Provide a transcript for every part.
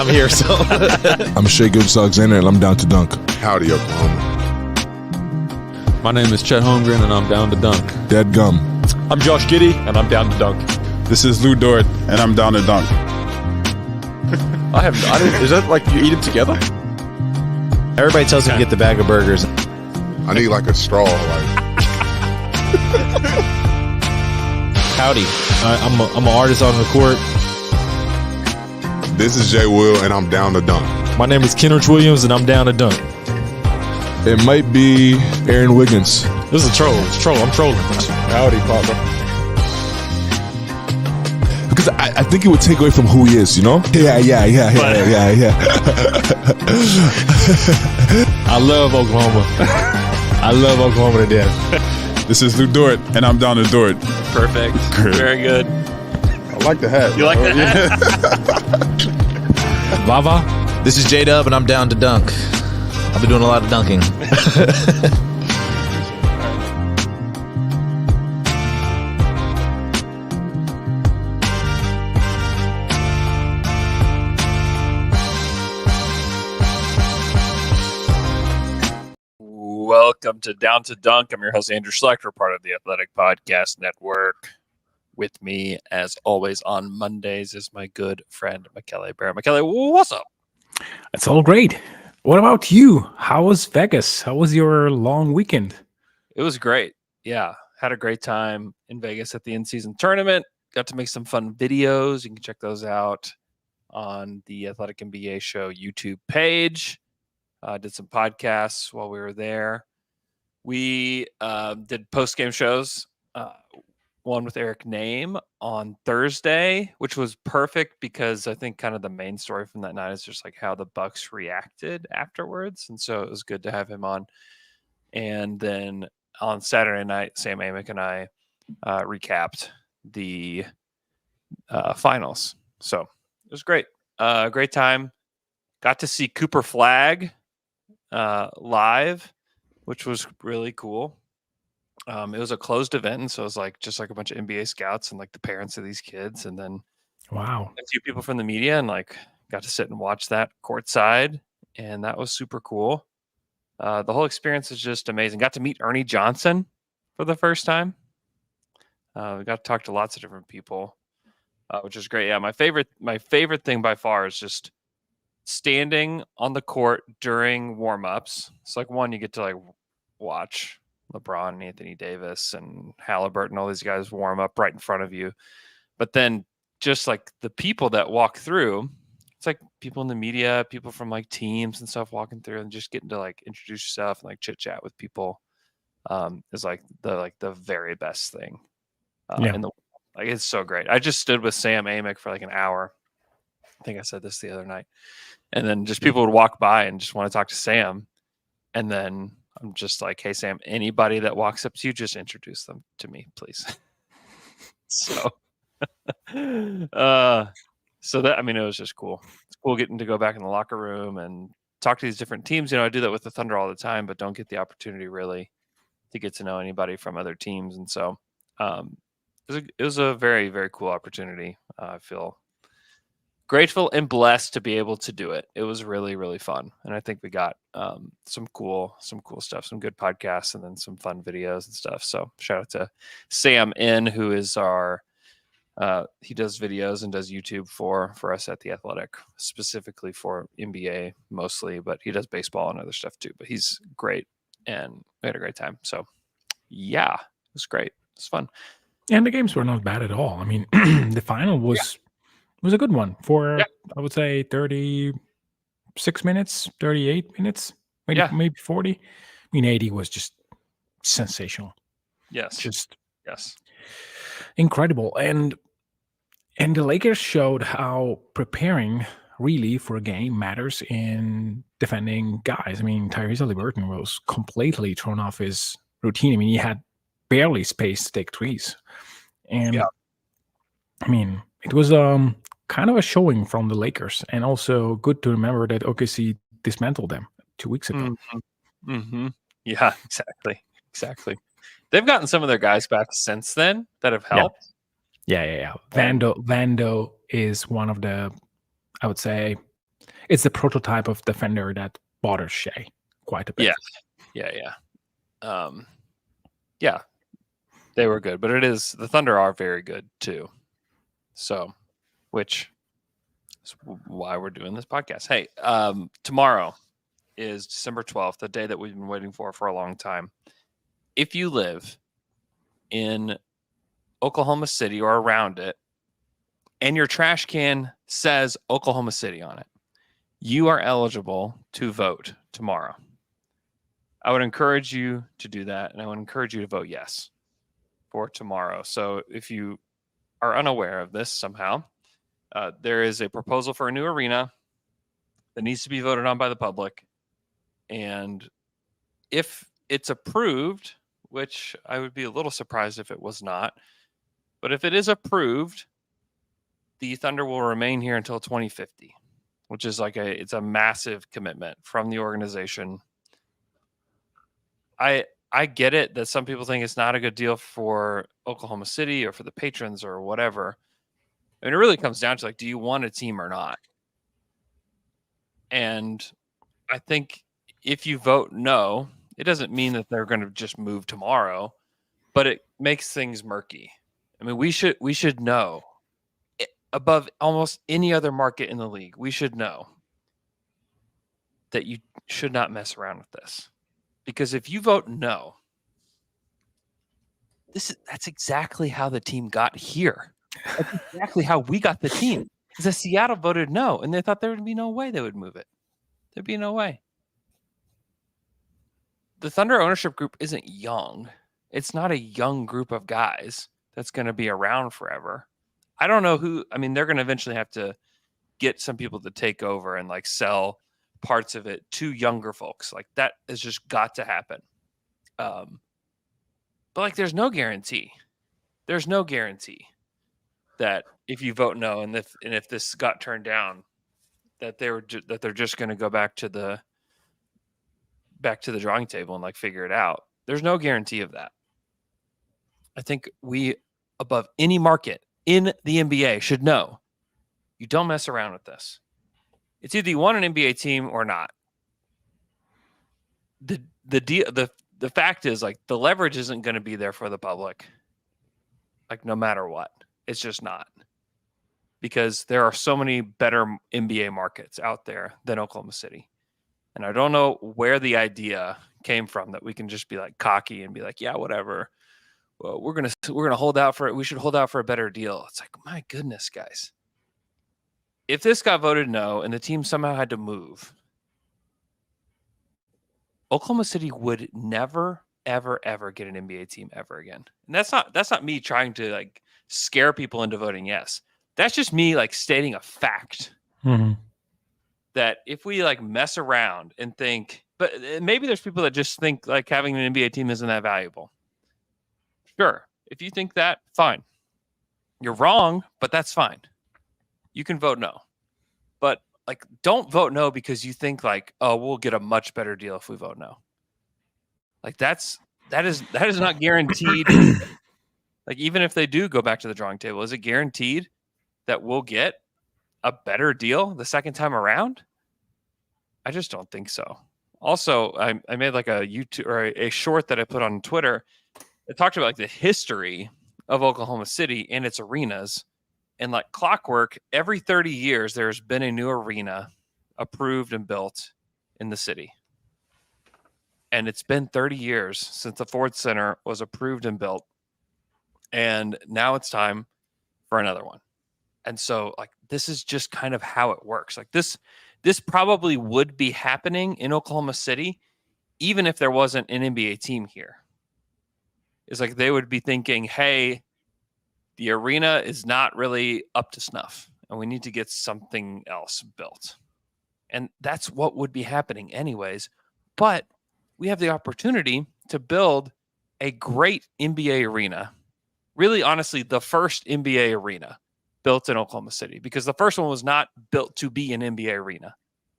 I'm here, so. I'm Shea Gilgeous-Alexander, and I'm down to dunk. Howdy, Oklahoma. My name is Chet Holmgren, and I'm down to dunk. Dead gum. I'm Josh Giddey, and I'm down to dunk. This is Lou Dort, and I'm down to dunk. Is that like you eat them together? Everybody tells me to get the bag of burgers. I need like a straw. Howdy. I'm an artist on the court. This is Jay Will, and I'm down to dunk. My name is Kenrich Williams, and I'm down to dunk. It might be Aaron Wiggins. This is a troll. It's a troll. I'm trolling. Howdy, Papa. Because I think it would take away from who he is, you know? Yeah. I love Oklahoma. I love Oklahoma to death. This is Lou Dort, and I'm down to Dort. Perfect. Great. Very good. I like the hat. You like the hat? Vava. This is J-Dub, and I'm down to dunk. I've been doing a lot of dunking. Welcome to Down to Dunk. I'm your host, Andrew Schlecht. We're part of the Athletic Podcast Network. With me, as always, on Mondays is my good friend, Michele Berra. Michele, what's up? It's all great. What about you? How was Vegas? How was your long weekend? It was great. Yeah, had a great time in Vegas at the in-season tournament. Got to make some fun videos. You can check those out on the Athletic NBA Show YouTube page. Did some podcasts while we were there. We did post-game shows. One with Eric Name on Thursday, which was perfect because I think kind of the main story from that night is just like how the Bucks reacted afterwards. And so it was good to have him on. And then on Saturday night, Sam Amick and I recapped the finals. So it was great. Great time. Got to see Cooper Flagg live, which was really cool. It was a closed event, so it was like just like a bunch of NBA scouts and like the parents of these kids, and then Wow, a few people from the media, and like got to sit and watch that courtside, and that was super cool. The whole experience is just amazing. Got to meet Ernie Johnson for the first time. We got to talk to lots of different people, which is great. Yeah, my favorite thing by far is just standing on the court during warm-ups. It's like one, you get to like watch LeBron and Anthony Davis and Halliburton, all these guys warm up right in front of you. But then just like the people that walk through, it's like people in the media, people from like teams and stuff walking through and just getting to like introduce yourself and like chit chat with people is like the very best thing. In the like it's so great. I just stood with Sam Amick for like an hour. I think I said this the other night. And then just people would walk by and just want to talk to Sam. And then I'm just like, hey, Sam, anybody that walks up to you, just introduce them to me, please. So that, I mean, it was just cool. It's cool getting to go back in the locker room and talk to these different teams. You know, I do that with the Thunder all the time, but don't get the opportunity really to get to know anybody from other teams. And so it was a very, very cool opportunity. I feel grateful and blessed to be able to do it. It was really, really fun. And I think we got some cool stuff, some good podcasts, and then some fun videos and stuff. So shout out to Sam N, who is our, he does videos and does YouTube for us at The Athletic, specifically for NBA mostly, but he does baseball and other stuff too. But he's great, and we had a great time. So yeah, it was great. It was fun. And the games were not bad at all. I mean, the final was a good one for, I would say, 36 minutes, 38 minutes, maybe 40. I mean, 80 was just sensational. Yes. Just yes. Incredible. And the Lakers showed how preparing really for a game matters in defending guys. I mean, Tyrese Haliburton was completely thrown off his routine. I mean, he had barely space to take threes. And I mean, it was kind of a showing from the Lakers, and also good to remember that OKC dismantled them 2 weeks ago. Mm-hmm. Mm-hmm. Yeah, exactly. They've gotten some of their guys back since then that have helped. Yeah. Vando is one of the, I would say, It's the prototype of defender that bothers Shea quite a bit. Yeah. Yeah, they were good, but the Thunder are very good too. So, which is why we're doing this podcast. Hey, tomorrow is December 12th, the day that we've been waiting for a long time. If you live in Oklahoma City or around it, and your trash can says Oklahoma City on it, you are eligible to vote tomorrow. I would encourage you to do that, and I would encourage you to vote yes for tomorrow. So if you are unaware of this somehow, there is a proposal for a new arena that needs to be voted on by the public. And if it's approved, which I would be a little surprised if it was not, but if it is approved, the Thunder will remain here until 2050, which is it's a massive commitment from the organization. I get it that some people think it's not a good deal for Oklahoma City or for the patrons or whatever. I mean, it really comes down to do you want a team or not? And I think if you vote no, it doesn't mean that they're going to just move tomorrow, but it makes things murky. I mean, we should know above almost any other market in the league. We should know that you should not mess around with this, because if you vote no, that's exactly how the team got here. That's exactly how we got the team. Because Seattle voted no, and they thought there would be no way they would move it. There'd be no way. The Thunder ownership group isn't young. It's not a young group of guys that's going to be around forever. I don't know who. I mean, they're going to eventually have to get some people to take over and sell parts of it to younger folks. That has just got to happen. But there's no guarantee. There's no guarantee that if you vote no, and if this got turned down, that they're just going to go back to the drawing table and figure it out. There's no guarantee of that. I think we, above any market in the NBA, should know you don't mess around with this. It's either you want an NBA team or not. The fact is, the leverage isn't going to be there for the public. No matter what, it's just not, because there are so many better NBA markets out there than Oklahoma City. And I don't know where the idea came from that we can just be cocky and be yeah, whatever. Well, we're gonna hold out for it. We should hold out for a better deal. It's my goodness, guys. If this got voted no and the team somehow had to move, Oklahoma City would never, ever, ever get an NBA team ever again. And that's not me trying to scare people into voting yes. That's just me stating a fact. Mm-hmm. That if we mess around and think, but maybe there's people that just think having an NBA team isn't that valuable. Sure. If you think that, fine. You're wrong, but that's fine. You can vote no. But don't vote no because you think oh, we'll get a much better deal if we vote no. That is not guaranteed. Even if they do go back to the drawing table, is it guaranteed that we'll get a better deal the second time around? I just don't think so. Also, I made a YouTube or a short that I put on Twitter. It talked about the history of Oklahoma City and its arenas. And clockwork, every 30 years, there's been a new arena approved and built in the city. And it's been 30 years since the Ford Center was approved and built. And now it's time for another one. And so this is just kind of how it works. This probably would be happening in Oklahoma City, even if there wasn't an NBA team here. It's they would be thinking, hey, the arena is not really up to snuff, and we need to get something else built. And that's what would be happening anyways. But we have the opportunity to build a great NBA arena. Really, honestly, the first NBA arena built in Oklahoma City, because the first one was not built to be an NBA arena.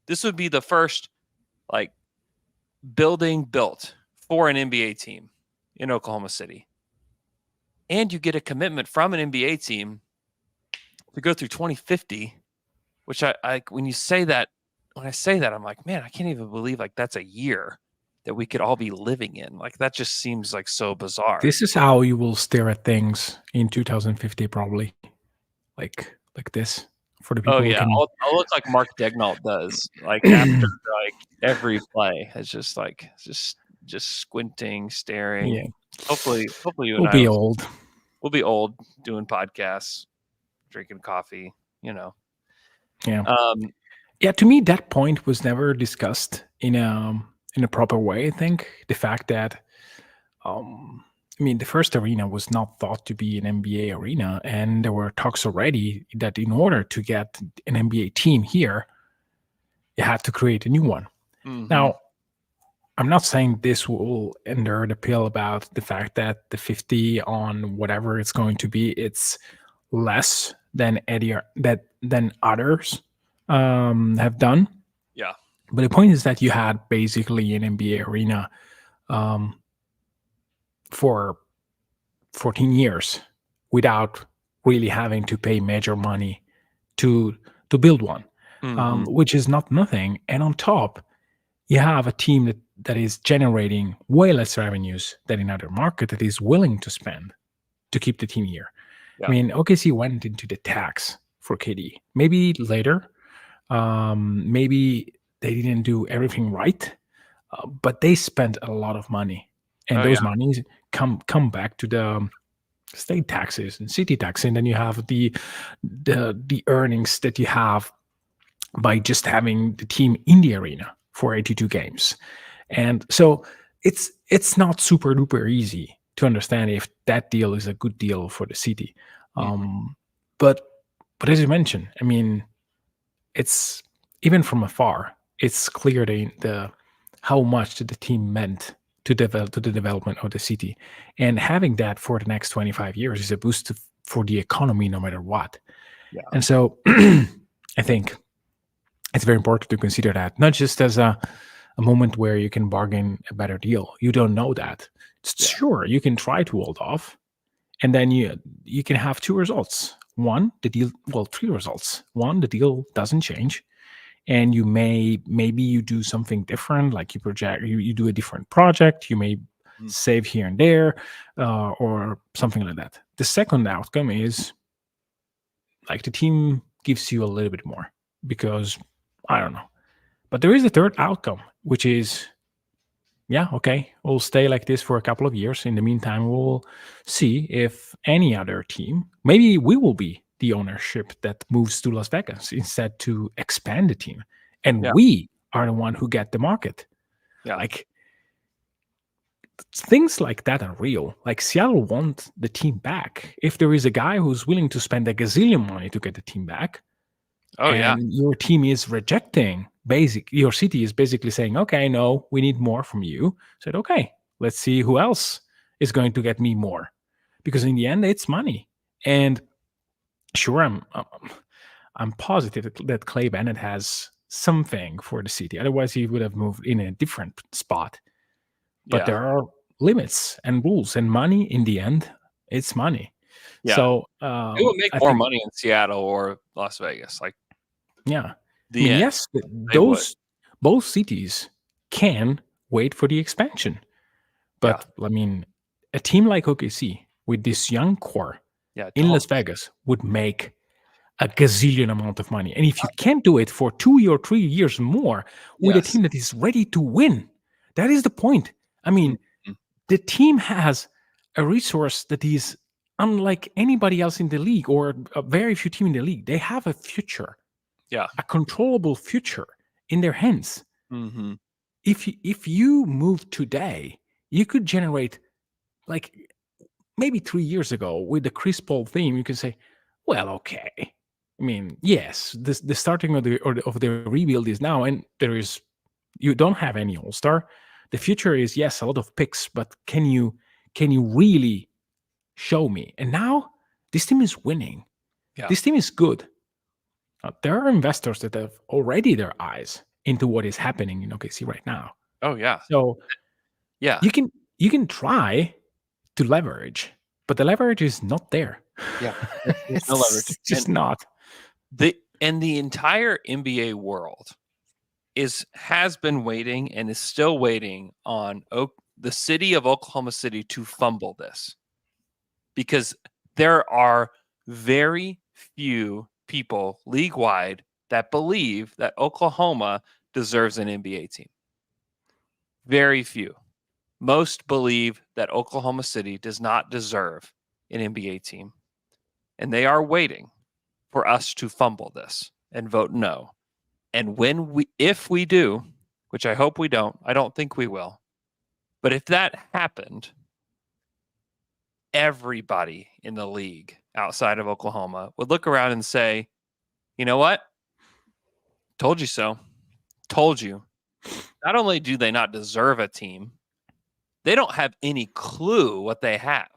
This would be the first building built for an NBA team in Oklahoma City. And you get a commitment from an NBA team to go through 2050, which I when you say that when I say that, I'm like, man, I can't even believe like that's a year that we could all be living in. Like that just seems like so bizarre. This is how you will stare at things in 2050, probably, like this for the people Oh who yeah, can. I'll look like Mark Degnault does. Like after like every play, it's just like just squinting, staring. Yeah, Hopefully you and we'll I be old. we'll be old doing podcasts, drinking coffee. Yeah. Um, Yeah, to me, that point was never discussed in a proper way. I think the fact that, I mean, the first arena was not thought to be an NBA arena, and there were talks already that in order to get an NBA team here, you had to create a new one. mhm. Now, I'm not saying this will endure the pill about the fact that the 50 on whatever it's going to be, it's less than than others have done. Yeah. But the point is that you had basically an NBA arena for 14 years without really having to pay major money to build one, Mhm. which is not nothing. And on top, you have a team that is generating way less revenues than in other market that is willing to spend to keep the team here. Yeah. I mean, OKC went into the tax for KD. Maybe later, maybe they didn't do everything right, but they spent a lot of money, and Oh, those yeah. monies come back to the state taxes and city tax, and then you have the earnings that you have by just having the team in the arena for 82 games. And so it's not super duper easy to understand if that deal is a good deal for the city. But as you mentioned, I mean, it's even from afar, it's clear the how much the team meant to the development of the city, and having that for the next 25 years is a boost for the economy, no matter what. Yeah. And so, I think it's very important to consider that not just as a moment where you can bargain a better deal. You don't know that. Sure, you can try to hold off, and then you can have two results. One, the deal. Well, three results. One, the deal doesn't change, and you maybe you do something different, like you do a different project. You may save here and there, or something like that. The second outcome is like the team gives you a little bit more because I don't know. But there is a third outcome, which is, yeah, okay, we'll stay like this for a couple of years. In the meantime, we'll see if any other team, maybe we will be the ownership that moves to Las Vegas instead to expand the team. And we are the one who get the market. Yeah. Like, things like that are real. Like, Seattle want the team back. If there is a guy who's willing to spend a gazillion money to get the team back, your team is rejecting your city is basically saying, okay, no, we need more from you. Said, okay, let's see who else is going to get me more, because in the end it's money. And sure, I'm positive that Clay Bennett has something for the city, otherwise he would have moved in a different spot. But there are limits and rules, and money in the end, it's money. So it would make more money in Seattle or Las Vegas. Like, yeah. Yes, both cities can wait for the expansion. But I mean, a team like OKC with this young core in Las Vegas would make a gazillion amount of money. And if you can't do it for 2 or 3 years more with a team that is ready to win, that is the point. I mean, the team has a resource that is unlike anybody else in the league, or a very few teams in the league. They have a future. A controllable future in their hands. Mm-hmm. If you move today, you could generate, like maybe 3 years ago with the Chris Paul theme, you can say, well, okay. I mean, yes, the starting of the rebuild is now, and you don't have any all-star. The future is, yes, a lot of picks, but can you really show me? And now this team is winning. This team is good. There are investors that have already their eyes into what is happening in OKC right now. Oh yeah. So you can try to leverage, but the leverage is not there. Yeah, there's no leverage. It's just not. The entire NBA world has been waiting and is still waiting on the city of Oklahoma City to fumble this, because there are very few people league-wide that believe that Oklahoma deserves an NBA team. Very few. Most believe that Oklahoma City does not deserve an NBA team. And they are waiting for us to fumble this and vote no. And if we do, which I hope we don't, I don't think we will. But if that happened, everybody in the league outside of Oklahoma would look around and say, you know what? Told you so. Told you. Not only do they not deserve a team, they don't have any clue what they have.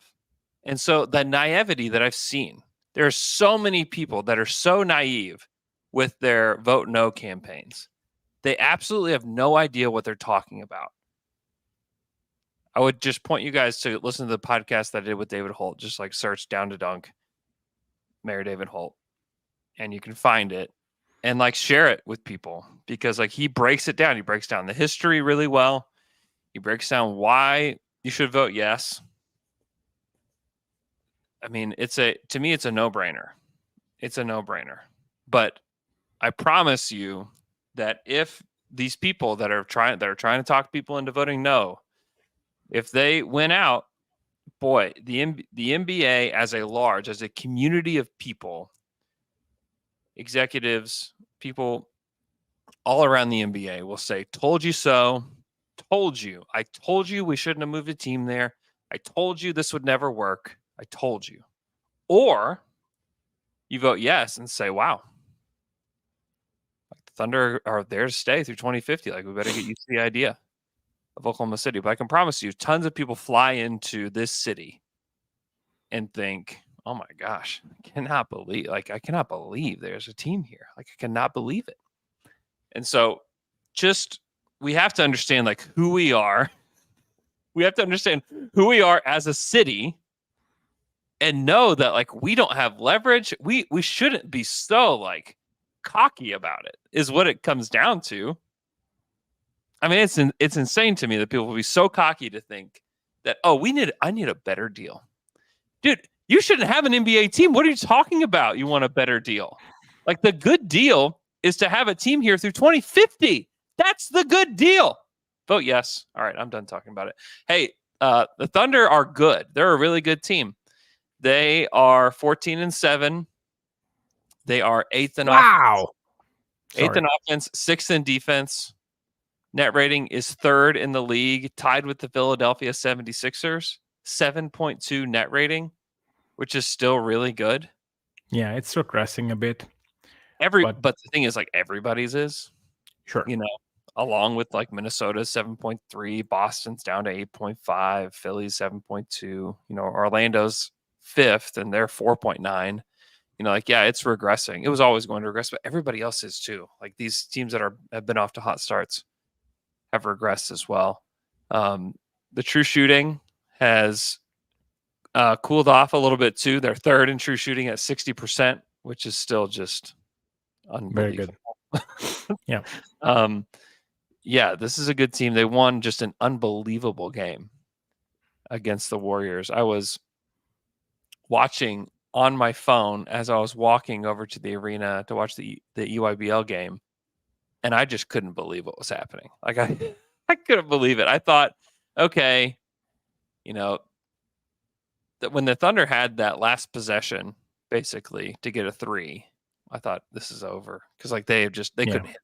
And so the naivety that I've seen, there are so many people that are so naive with their vote no campaigns. They absolutely have no idea what they're talking about. I would just point you guys to listen to the podcast that I did with David Holt. Just like search Down to Dunk, Mayor David Holt, and you can find it and like share it with people, because like he breaks it down. He breaks down the history really well. He breaks down why you should vote yes. I mean, to me, it's a no-brainer. It's a no-brainer. But I promise you that if these people that are trying to talk people into voting no, if they win out, boy, the NBA as a community of people, executives, people all around the NBA will say, told you so, told you. I told you we shouldn't have moved a team there. I told you this would never work. I told you. Or you vote yes and say, wow, the Thunder are there to stay through 2050. Like, we better get used to the idea of Oklahoma City. But I can promise you, tons of people fly into this city and think, oh my gosh, I cannot believe there's a team here. Like, I cannot believe it. And so we have to understand like who we are. We have to understand who we are as a city and know that like we don't have leverage. We shouldn't be so like cocky about it, is what it comes down to. I mean, it's insane to me that people will be so cocky to think that, oh, I need a better deal. Dude, you shouldn't have an NBA team. What are you talking about? You want a better deal? Like, the good deal is to have a team here through 2050. That's the good deal. Vote yes. All right, I'm done talking about it. Hey, the Thunder are good. They're a really good team. They are 14-7. They are 8th in offense. 8th in offense, 6th in defense. Net rating is 3rd in the league, tied with the Philadelphia 76ers. 7.2 net rating, which is still really good. Yeah, it's regressing a bit. But the thing is, like, everybody's is. Sure. You know, along with like Minnesota's 7.3, Boston's down to 8.5, Philly's 7.2, you know, Orlando's 5th and they're 4.9. You know, like, yeah, it's regressing. It was always going to regress, but everybody else is too. Like, these teams that have been off to hot starts have regressed as well. The true shooting has cooled off a little bit too. They're 3rd in true shooting at 60%, which is still just unbelievable. Very good. Yeah. Yeah, this is a good team. They won just an unbelievable game against the Warriors. I was watching on my phone as I was walking over to the arena to watch the EYBL game, and I just couldn't believe what was happening. Like, I couldn't believe it. I thought, okay, you know, that when the Thunder had that last possession basically to get a 3, I thought this is over, because like they couldn't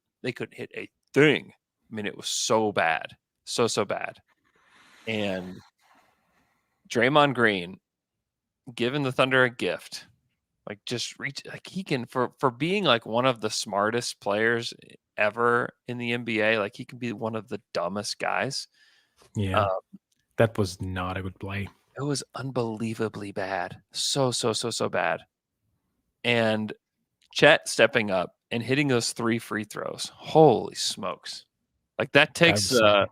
hit a thing. I mean, it was so bad, so bad. And Draymond Green giving the Thunder a gift, like, just reach, like, he can, for being like one of the smartest players ever in the NBA, like, he can be one of the dumbest guys. Yeah, that was not a good play. It was unbelievably bad, so bad. And Chet stepping up and hitting those 3 free throws. Holy smokes. Like, that takes a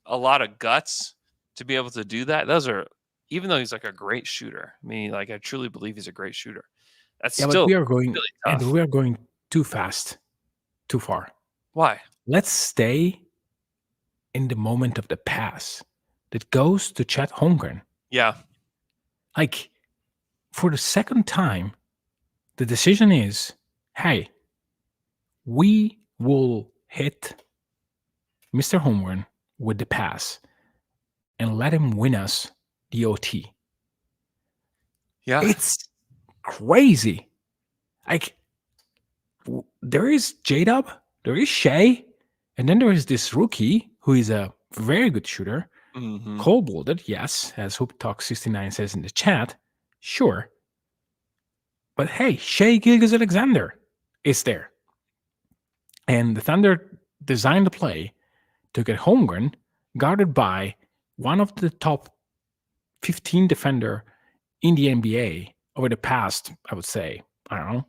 lot of guts to be able to do that. Those are, even though he's like a great shooter. I mean, like, I truly believe he's a great shooter. That's still but we are going really tough. and we are going too fast, too far. Why? Let's stay in the moment of the pass that goes to Chet Holmgren. Yeah. Like, for the second time, the decision is, hey, we will hit Mr. Holmgren with the pass and let him win us the OT. Yeah. It's crazy. Like, there is J-Dub, there is Shea, and then there is this rookie who is a very good shooter. Mhm. Cold-blooded, yes, as Hoop Talk 69 says in the chat. Sure. But hey, Shea Gilgeous-Alexander is there. And the Thunder designed the play to get Holmgren guarded by one of the top 15 defender in the NBA over the past, I would say, I don't know,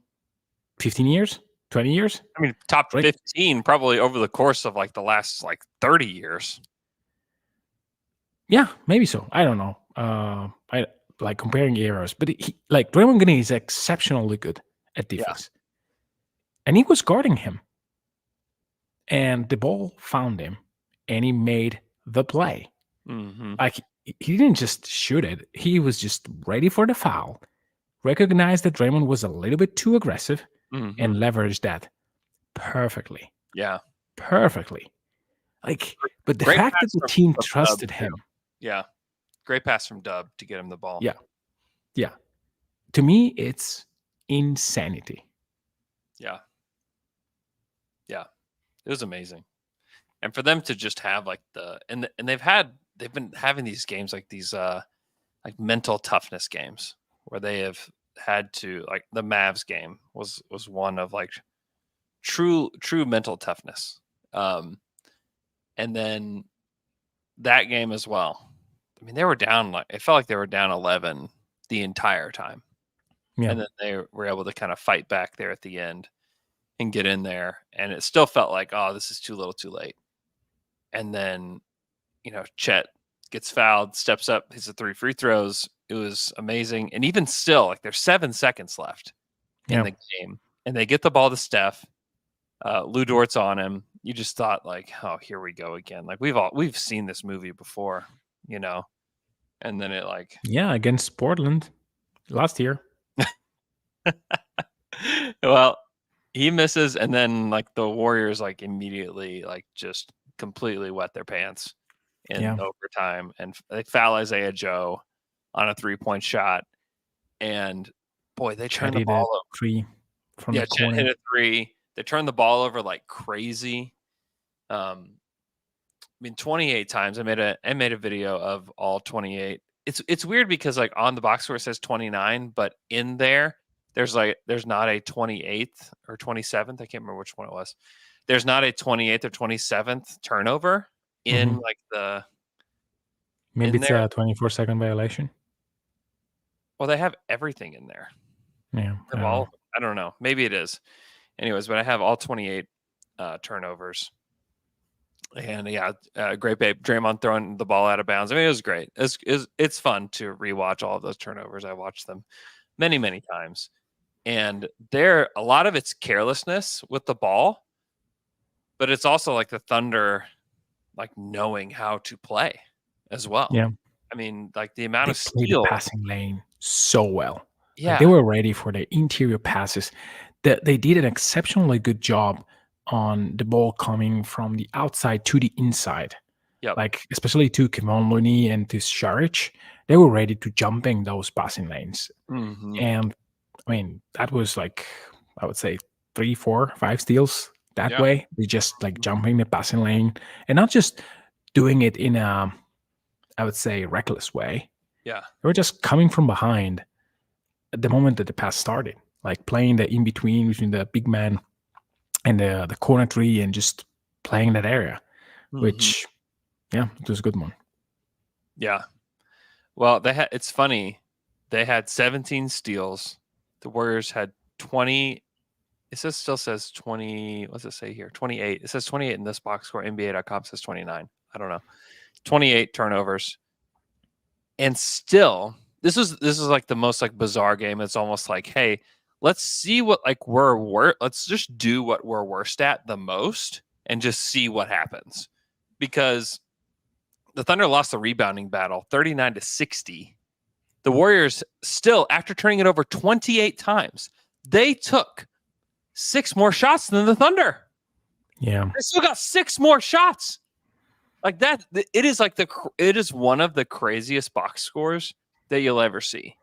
15 years, 20 years. I mean, top Right. 15 probably over the course of like the last like 30 years. Yeah, maybe so. I don't know. I like comparing eras, but like Draymond Green is exceptionally good at defense, and he was guarding him, and the ball found him, and he made the play. Mm-hmm. Like he didn't just shoot it; he was just ready for the foul, recognized that Draymond was a little bit too aggressive, Mm-hmm. and leveraged that perfectly. Yeah. Perfectly. Like, but the Great fact that pass the from team Dub, trusted too. him. Yeah. Great pass from Dub to get him the ball. Yeah. Yeah. To me, it's insanity. Yeah. Yeah. It was amazing. And for them to just have like they've been having these games like these like mental toughness games where they have had to, like the Mavs game was one of like true mental toughness. And then that game as well. I mean, they were down, like it felt like they were down 11 the entire time. Yeah. And then they were able to kind of fight back there at the end and get in there. And it still felt like, oh, this is too little too late. And then, Chet gets fouled, steps up, hits the 3 free throws. It was amazing. And even still, like there's 7 seconds left in the game. And they get the ball to Steph. Lou Dort's on him. You just thought like, oh, here we go again. Like we've seen this movie before, and then it like, yeah, against Portland last year. well, he misses, and then like the Warriors like immediately like just completely wet their pants in overtime, and they foul Isaiah Joe on a 3-point shot, and boy, they turned the ball over. 3 from the Chet corner. hit a 3. They turned the ball over like crazy. I mean, 28 times. I made a video of all 28. It's weird because like on the box score it says 29, but in there's not a 28th or 27th. I can't remember which one it was. There's not a 28th or 27th turnover in like the. Maybe it's a 24-second violation. Well, they have everything in there. Yeah. I don't know. Maybe it is. Anyways, but I have all 28 turnovers. And great babe. Draymond throwing the ball out of bounds. I mean, it was great. It's fun to rewatch all of those turnovers. I watched them many, many times. And a lot of it's carelessness with the ball, but it's also like the Thunder like knowing how to play as well. Yeah. I mean, like the amount They of played skill. the passing lane so well. Yeah. Like, they were ready for the interior passes. They did an exceptionally good job on the ball coming from the outside to the inside. Yep. Like, especially to Kevon Looney and to Saric, they were ready to jumping those passing lanes. Mm-hmm. And I mean, that was like, I would say 3, 4, 5 steals that way. They just like jumping the passing lane and not just doing it in a, I would say, reckless way. Yeah. They were just coming from behind at the moment that the pass started, like playing the in between the big man and the corner 3 and just playing that area, which, it was a good one. Yeah. Well, it's funny. They had 17 steals. The Warriors had 20. It still says 20. What's it say here? 28. It says 28 in this box score. NBA.com says 29. I don't know. 28 turnovers. And still, this is like the most like bizarre game. It's almost like, hey, let's see what like let's just do what we're worst at the most and just see what happens, because the Thunder lost the rebounding battle 39-60. The Warriors still, after turning it over 28 times, they took 6 more shots than the Thunder. Yeah. They still got 6 more shots. Like that, it is one of the craziest box scores that you'll ever see.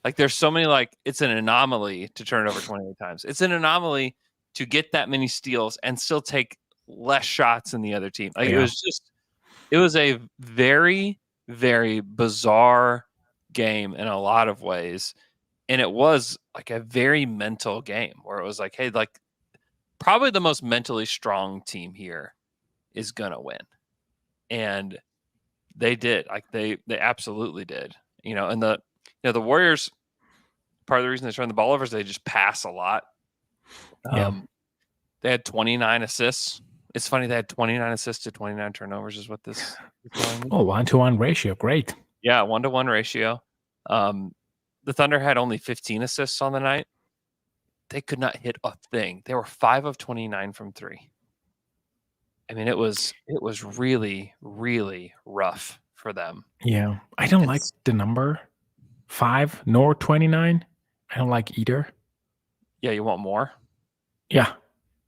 Like there's so many, like it's an anomaly to turn it over 28 times. It's an anomaly to get that many steals and still take less shots than the other team. Like it was a very, very bizarre game in a lot of ways. And it was like a very mental game where it was like, hey, like probably the most mentally strong team here is gonna win. And they did. Like they absolutely did. And the Warriors, part of the reason they turn the ball over is they just pass a lot. They had 29 assists. It's funny, they had 29 assists to 29 turnovers is what this is telling me. 1-to-1 ratio. Great. Yeah, 1-to-1 ratio. The Thunder had only 15 assists on the night. They could not hit a thing. They were 5 of 29 from 3. I mean, it was really, really rough for them. Yeah. I don't like the number 5 nor 29. I don't like either. Yeah, you want more? Yeah.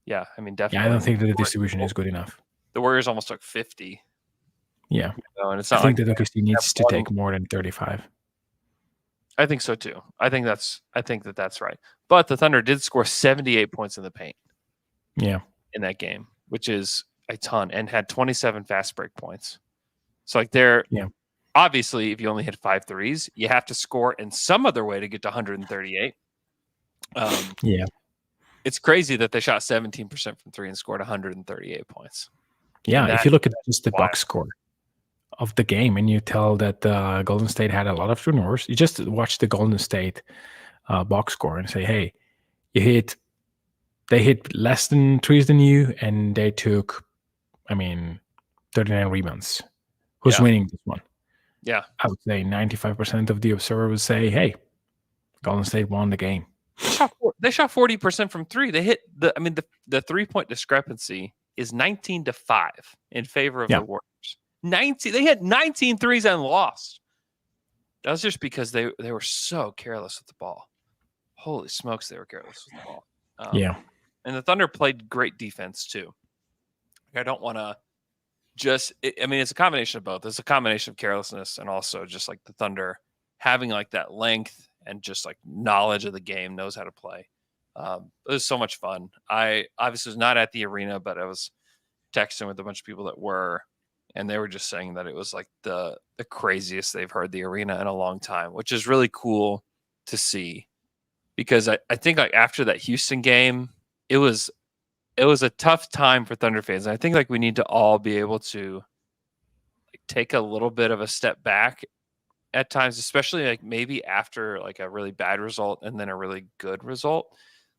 Yeah, I mean, definitely. Yeah, I don't think that the distribution is good enough. The Warriors almost took 50. Yeah. And it's I not think like that OKC needs to take more than 35. I think so too. I think that's right. But the Thunder did score 78 points in the paint. Yeah. In that game, which is a ton, and had 27 fast break points. So like they're obviously, if you only hit 5 threes, you have to score in some other way to get to 138. Yeah. It's crazy that they shot 17% from 3 and scored 138 points. Yeah, if you look at just the box score of the game and you tell that Golden State had a lot of turnovers, you just watch the Golden State box score and say, hey, they hit less than threes than you, and they took, 39 rebounds. Who's winning this one? Yeah. I would say 95% of the observer would say, hey, Golden State won the game. They shot 40% from 3. They hit the 3-point discrepancy is 19-5 in favor of the Warriors. 19. They hit 19 threes and lost. That was just because they were so careless with the ball. Holy smokes, they were careless with the ball. And the Thunder played great defense too. I don't want to it's a combination of both. It's a combination of carelessness and also just like the Thunder having like that length and just like knowledge of the game, knows how to play. It was so much fun. I obviously was not at the arena, but I was texting with a bunch of people that were, and they were just saying that it was like the craziest they've heard the arena in a long time, which is really cool to see, because I think like after that Houston game, it was a tough time for Thunder fans. And I think like we need to all be able to like take a little bit of a step back at times, especially like maybe after like a really bad result and then a really good result,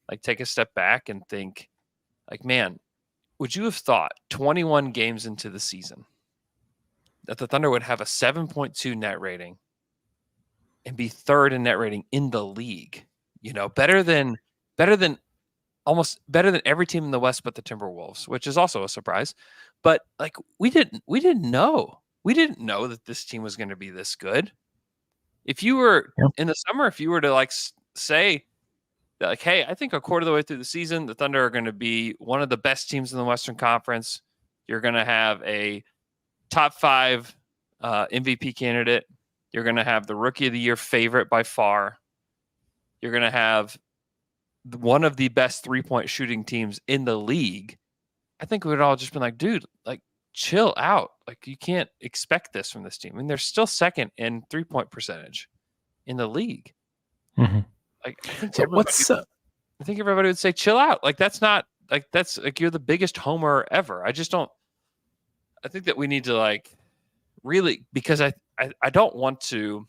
like take a step back and think like, man, would you have thought 21 games into the season that the Thunder would have a 7.2 net rating and be third in net rating in the league? Better than every team in the West but the Timberwolves, which is also a surprise. But like we didn't know that this team was going to be this good. If you were in the summer, if you were to like say that, like, hey, I think a quarter of the way through the season, the Thunder are going to be one of the best teams in the Western Conference. You're going to have a top 5 MVP candidate. You're going to have the Rookie of the Year favorite by far. You're going to have one of the best 3-point shooting teams in the league. I think we would all just been like, dude, like chill out. Like you can't expect this from this team. I mean, they're still second in 3-point percentage in the league. Mm-hmm. Like I think everybody would say chill out. Like that's you're the biggest homer ever. I think that we need to like really, because I don't want to,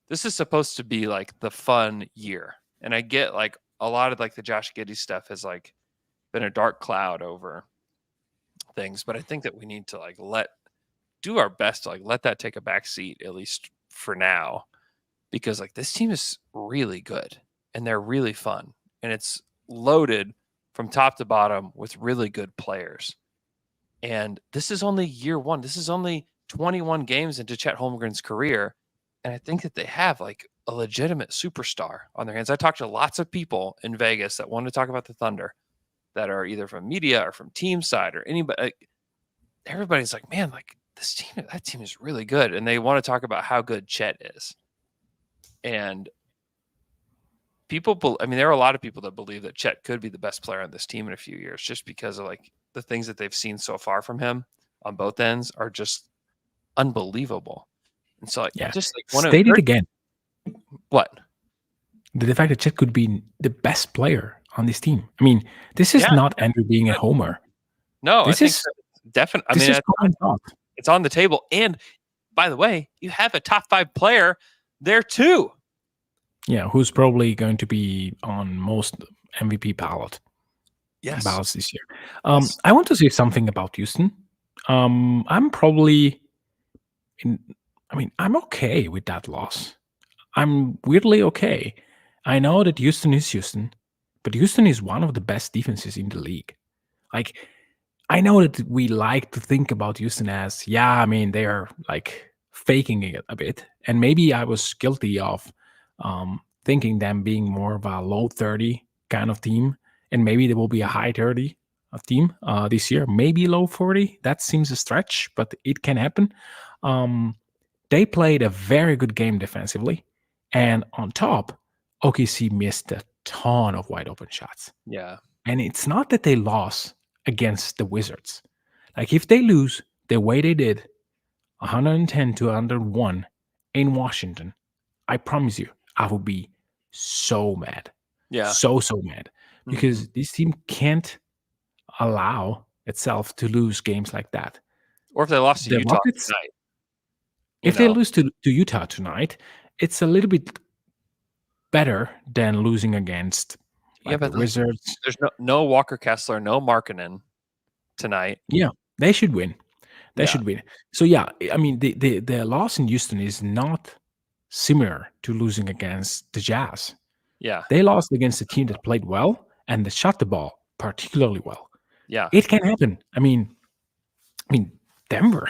this is supposed to be like the fun year. And I get like a lot of like the Josh Giddey stuff has like been a dark cloud over things, but I think that we need to like do our best to like let that take a back seat, at least for now, because like this team is really good and they're really fun and it's loaded from top to bottom with really good players. And this is only year one. This is only 21 games into Chet Holmgren's career. And I think that they have like a legitimate superstar on their hands. I talked to lots of people in Vegas that want to talk about the Thunder that are either from media or from team side or anybody. Like, everybody's like, man, like that team is really good. And they want to talk about how good Chet is. And there are a lot of people that believe that Chet could be the best player on this team in a few years, just because of like the things that they've seen so far from him on both ends are just unbelievable. And so, like, I just like want to state it again. What? The fact that Chet could be the best player on this team. I mean, this is not Andrew being a homer. No, this is definitely. I mean, it's on the table. And by the way, you have a top 5 player there too. Yeah, who's probably going to be on most MVP ballots this year. I want to say something about Houston. I'm okay with that loss. I'm weirdly okay. I know that Houston is Houston, but Houston is one of the best defenses in the league. Like, I know that we like to think about Houston as, they are like faking it a bit. And maybe I was guilty of thinking them being more of a low 30 kind of team. And maybe there will be a high 30 team this year, maybe low 40. That seems a stretch, but it can happen. They played a very good game defensively. And on top, OKC missed a ton of wide open shots. Yeah. And it's not that they lost against the Wizards. Like, if they lose the way they did, 110 to 101 in Washington, I promise you, I would be so mad. Yeah. So mad. Because this team can't allow itself to lose games like that. Or if they lost to Utah tonight. If they lose to Utah tonight, it's a little bit better than losing against the Wizards. There's no Walker Kessler, no Markkanen tonight. Yeah, they should win. They should win. So I mean, the loss in Houston is not similar to losing against the Jazz. Yeah, they lost against a team that played well and that shot the ball particularly well. Yeah, it can happen. I mean, Denver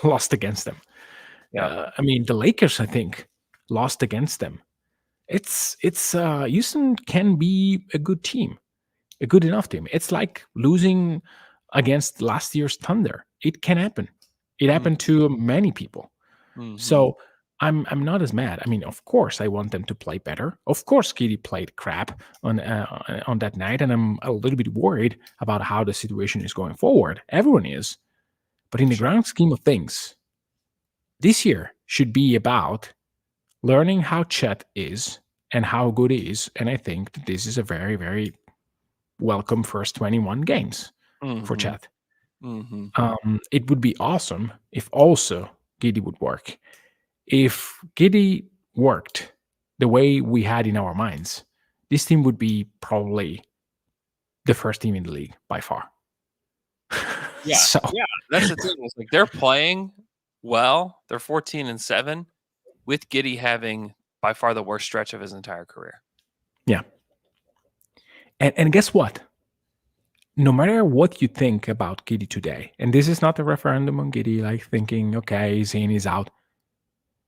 lost against them. Yeah, the Lakers, I think, lost against them. It's Houston can be a good team, a good enough team. It's like losing against last year's Thunder. It can happen. It happened to many people. So I'm not as mad. I mean, of course, I want them to play better. Of course, Giddey played crap on that night, and I'm a little bit worried about how the situation is going forward. Everyone is. But in the grand scheme of things, this year should be about learning how Chet is and how good he is. And I think that this is a very, very welcome first 21 games for Chet. It would be awesome if also Giddey would work. If Giddey worked the way we had in our minds, this team would be probably the first team in the league by far. Yeah, that's the thing. It's like they're playing well. They're 14-7 with Giddey having by far the worst stretch of his entire career. Yeah. And guess what? No matter what you think about Giddey today, and this is not a referendum on Giddey, like thinking, okay, he's in, he's out.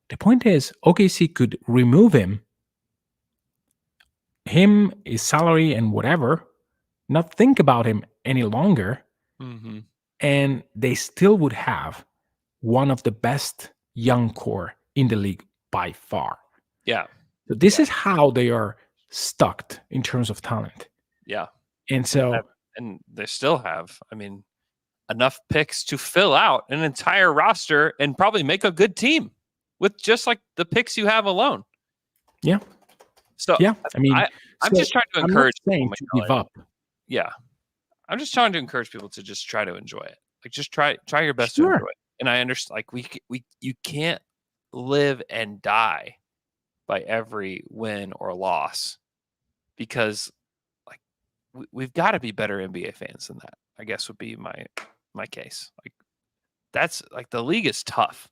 The point is, OKC could remove him, his salary and whatever, not think about him any longer, and they still would have one of the best young core in the league by far. Yeah. So this is how they are stuck in terms of talent. Yeah. And so... And they still have, enough picks to fill out an entire roster and probably make a good team with just like the picks you have alone. Yeah. So yeah, I'm just trying to encourage people to give up. Yeah. I'm just trying to encourage people to just try to enjoy it. Like, just try your best to enjoy it. And I understand, like, you can't live and die by every win or loss, because we've got to be better NBA fans than that, I guess would be my case. Like, that's like, the league is tough.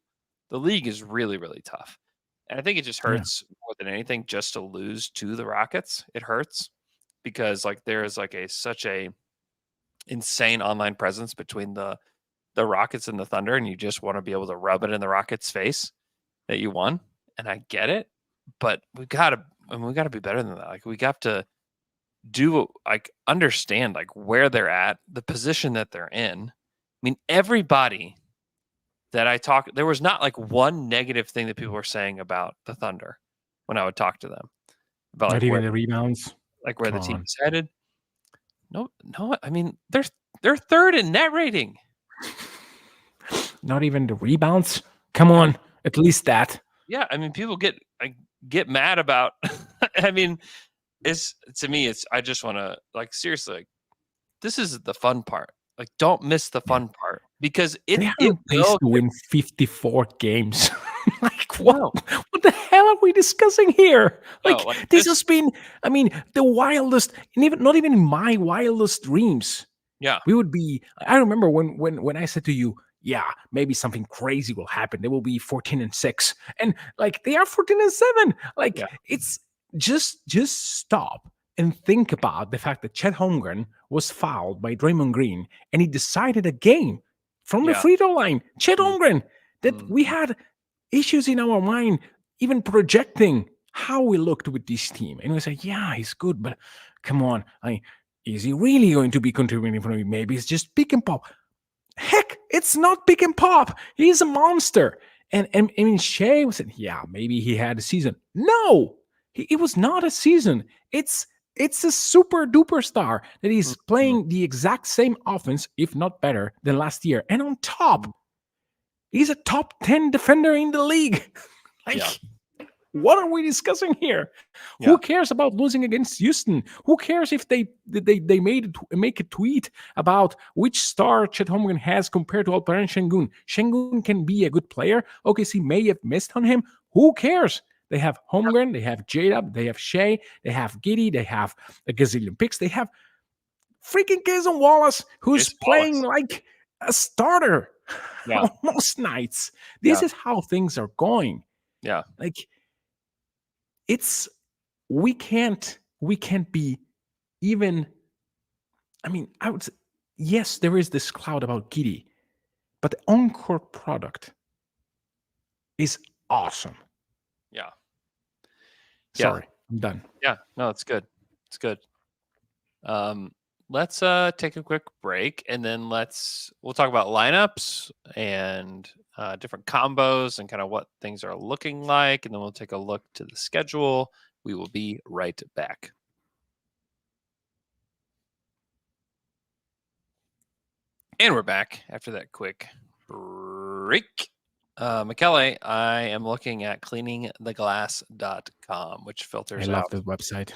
The league is really, really tough. And I think it just hurts more than anything just to lose to the Rockets. It hurts because like there is like such a insane online presence between the the Rockets and the Thunder, and you just want to be able to rub it in the Rockets' face that you won. And I get it, but we gotta be better than that. Like we got to understand like where they're at, the position that they're in. I mean, everybody that I talk, there was not like one negative thing that people were saying about the Thunder when I would talk to them about Not like even where, the rebounds. like where the Come team on. is headed. No. I mean, they're third in net rating. Not even the rebounds. Come on, at least that. Yeah, I mean, people get mad about. I mean, to me, I just want to like seriously, like, this is the fun part. Like, don't miss the fun part because They it are on pace will to get- win 54 games. Like, No. what the hell are we discussing here? No, Like, like, this this- has been, I mean, the wildest, and even not even in my wildest dreams. Yeah. We would be, I remember when I said to you, yeah, maybe something crazy will happen. They will be 14-6. And like they are 14-7. Like Yeah. it's just stop and think about the fact that Chet Holmgren was fouled by Draymond Green and he decided a game from the Yeah. free throw line. Chet Mhm. Holmgren, that we Mhm. had issues in our mind, even projecting how we looked with this team. And we say, yeah, he's good, but come on, is he really going to be contributing for me? Maybe it's just pick and pop. Heck, it's not pick and pop. He's a monster. And I mean, Shea was saying, yeah, maybe he had a season. No, it was not a season. It's a super duper star that is Mhm. playing the exact same offense, if not better, than last year. And on top, he's a top 10 defender in the league. Like, Yeah. what are we discussing here? Yeah. Who cares about losing against Houston? Who cares if they make a tweet about which star Chet Holmgren has compared to Alperen Şengün? Şengün can be a good player. OKC may have missed on him. Who cares? They have Holmgren, they have J-Dub, they have Shea, they have Giddey, they have a gazillion picks. They have freaking Jason Wallace, who's Jason playing Wallace. like a starter Yeah. on most nights. This Yeah. is how things are going. Yeah. Like, we can't be even, I mean, I would say, yes, there is this cloud about Giddey, but the on-court product is awesome. Yeah. Yeah. Sorry, I'm done. Yeah, no, it's good. It's good. Let's take a quick break and then we'll talk about lineups and different combos and kind of what things are looking like, and then we'll take a look to the schedule. We will be right back. And we're back after that quick break. Michele, I am looking at cleaningtheglass.com, which I filters love out. the website.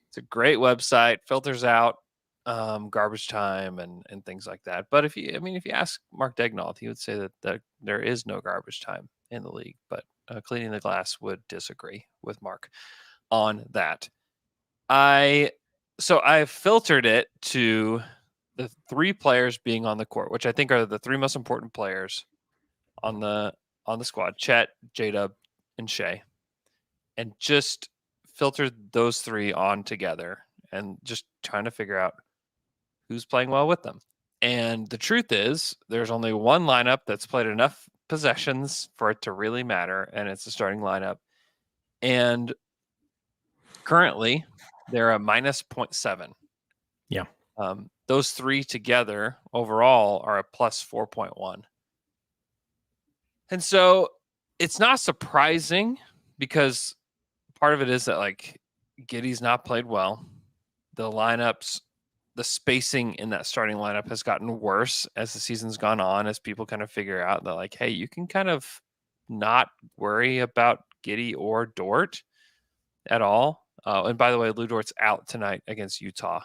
It's a great website, filters out garbage time and things like that. But if you ask Mark Degnault, he would say that there is no garbage time in the league. But Cleaning the Glass would disagree with Mark on that. I've filtered it to the three players being on the court, which I think are the three most important players on the squad: Chet, J-Dub, and Shea, and just filtered those three on together and just trying to figure out who's playing well with them. And the truth is, there's only one lineup that's played enough possessions for it to really matter, and it's the starting lineup. And currently, they're a minus 0.7. Yeah. Those three together overall are a plus 4.1. And so it's not surprising because part of it is that like Giddey's not played well. The lineups, the spacing in that starting lineup has gotten worse as the season's gone on, as people kind of figure out that like, hey, you can kind of not worry about Giddey or Dort at all. And by the way, Lou Dort's out tonight against Utah.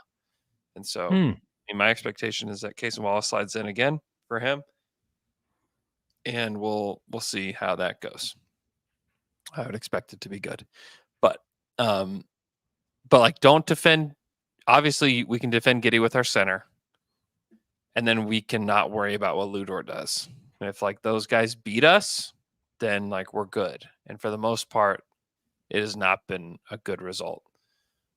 And so my expectation is that Casey Wallace slides in again for him. And we'll see how that goes. I would expect it to be good. But like, don't defend. Obviously, we can defend Giddey with our center, and then we cannot worry about what Lou Dort does. And if like those guys beat us, then like we're good. And for the most part, it has not been a good result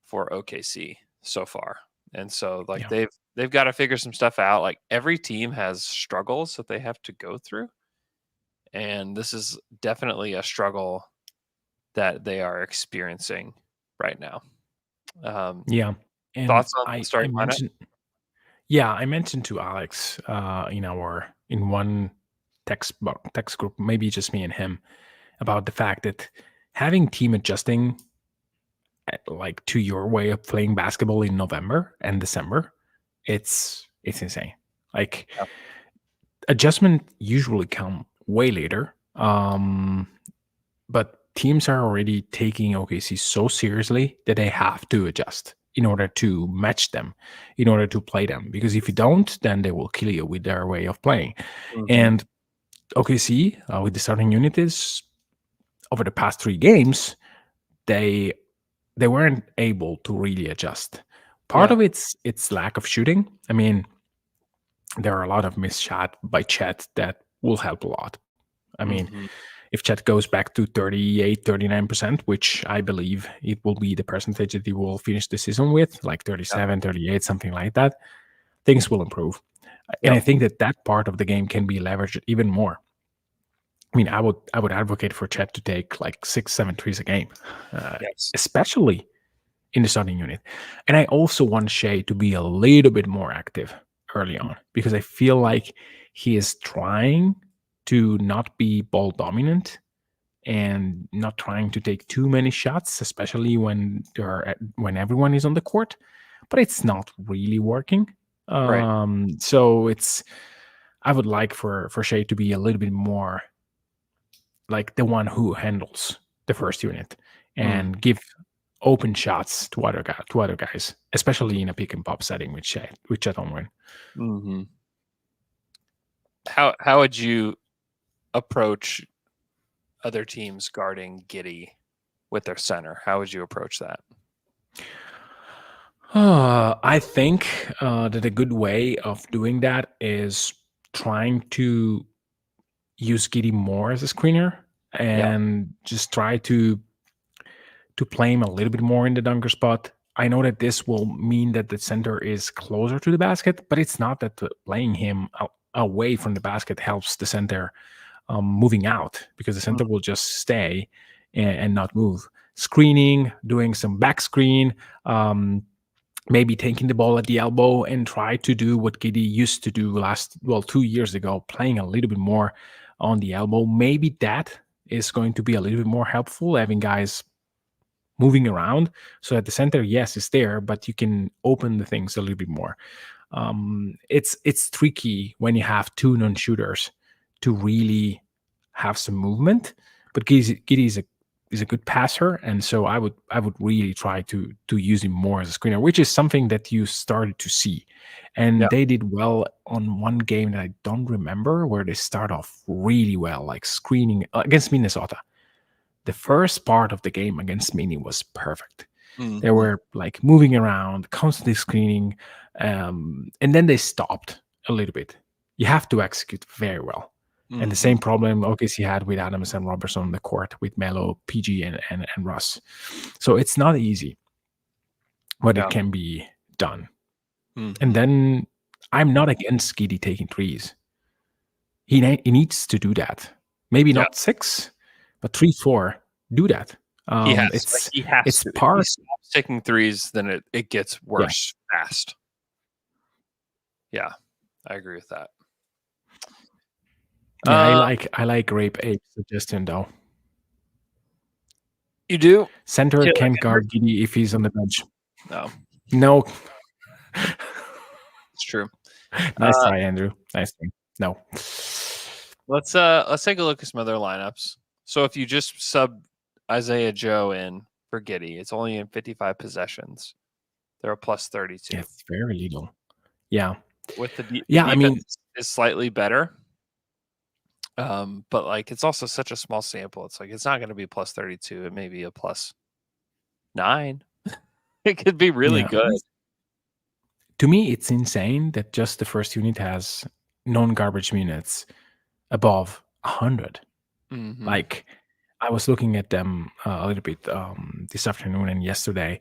for OKC so far. And so like they've got to figure some stuff out. Like every team has struggles that they have to go through, and this is definitely a struggle that they are experiencing right now. Yeah. And Thoughts on I the starting lineup? mentioned to Alex in one text group, maybe just me and him, about the fact that having team adjusting like to your way of playing basketball in November and December, it's insane. Like Yeah. adjustment usually come way later. But teams are already taking OKC so seriously that they have to adjust in order to match them, in order to play them. Because if you don't, then they will kill you with their way of playing. Mhm. And OKC, with the starting unit, is over the past 3 games, they weren't able to really adjust. Part Yeah. of it's lack of shooting. I mean, there are a lot of missed shot by Chet that will help a lot. I mean, Mhm. if Chet goes back to 38, 39%, which I believe it will be the percentage that he will finish the season with, like 37, 38, something like that, things will improve. And I Yep. think that part of the game can be leveraged even more. I mean, I would advocate for Chet to take like 6, 7 threes a game, Yes. especially in the starting unit. And I also want Shea to be a little bit more active early on, because I feel like he is trying to not be ball dominant and not trying to take too many shots, especially when when everyone is on the court. But it's not really working. Right. So I would like for Shea to be a little bit more like the one who handles the first unit and give open shots to other guys, especially in a pick and pop setting with Chet Holmgren. Mm-hmm. How would you approach other teams guarding Giddey with their center? How would you approach that? I think that a good way of doing that is trying to use Giddey more as a screener and just try to play him a little bit more in the dunker spot. I know that this will mean that the center is closer to the basket, but it's not that playing him away from the basket helps the center moving out, because the center will just stay and not move. Screening, doing some back screen, maybe taking the ball at the elbow and try to do what Giddey used to do 2 years ago, playing a little bit more on the elbow. Maybe that is going to be a little bit more helpful, having guys moving around so at the center, yes, is there, but you can open the things a little bit more. It's tricky when you have 2 non-shooters to really have some movement, but Giddey is a good passer, and so I would really try to use him more as a screener, which is something that you started to see. And they did well on one game that I don't remember, where they start off really well, like screening against Minnesota. The first part of the game against Mini was perfect. They were like moving around, constantly screening, and then they stopped a little bit. You have to execute very well. And the same problem OKC had with Adams and Robertson on the court, with Melo, PG, and Russ. So it's not easy, but it can be done. And then I'm not against Giddey taking threes. He needs to do that. Maybe not 6, but 3, 4. Do that. He has it's to. part. If he stops taking threes, then it gets worse fast. Yeah, I agree with that. Yeah, I like Grape Ape's suggestion though. You do? Center can't guard Giddey if he's on the bench. No, No. it's true. Nice try, Andrew. Nice try. No. Let's take a look at some other lineups. So if you just sub Isaiah Joe in for Giddey, it's only in 55 possessions. They're a plus 32. It's very little. Yeah. With the Yeah, I mean, is slightly better. But like it's also such a small sample. It's like it's not going to be plus 32. It may be a plus 9. It could be really good. To me, it's insane that just the first unit has non-garbage minutes above 100. Like, I was looking at them a little bit this afternoon and yesterday,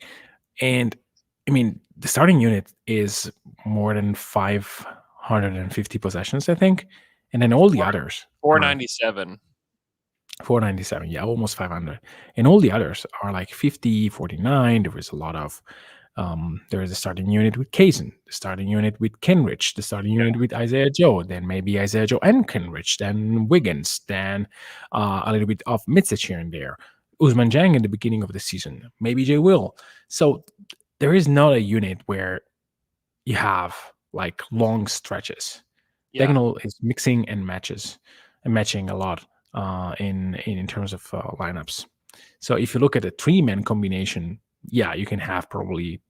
and I mean, the starting unit is more than 550 possessions, I think, and then all the others are 497. 497, yeah, almost 500, and all the others are like 50, 49. There is a lot of there is a starting unit with Kazan, the starting unit with Kenrich, the starting unit with Isaiah Joe, then maybe Isaiah Joe and Kenrich, then Wiggins, then a little bit of Mitsic here and there, Usman Jang in the beginning of the season, maybe Jay Will. So there is not a unit where you have like long stretches. Yeah. Dagnall is mixing and matching a lot in terms of lineups. So if you look at a 3-man combination, yeah, you can have probably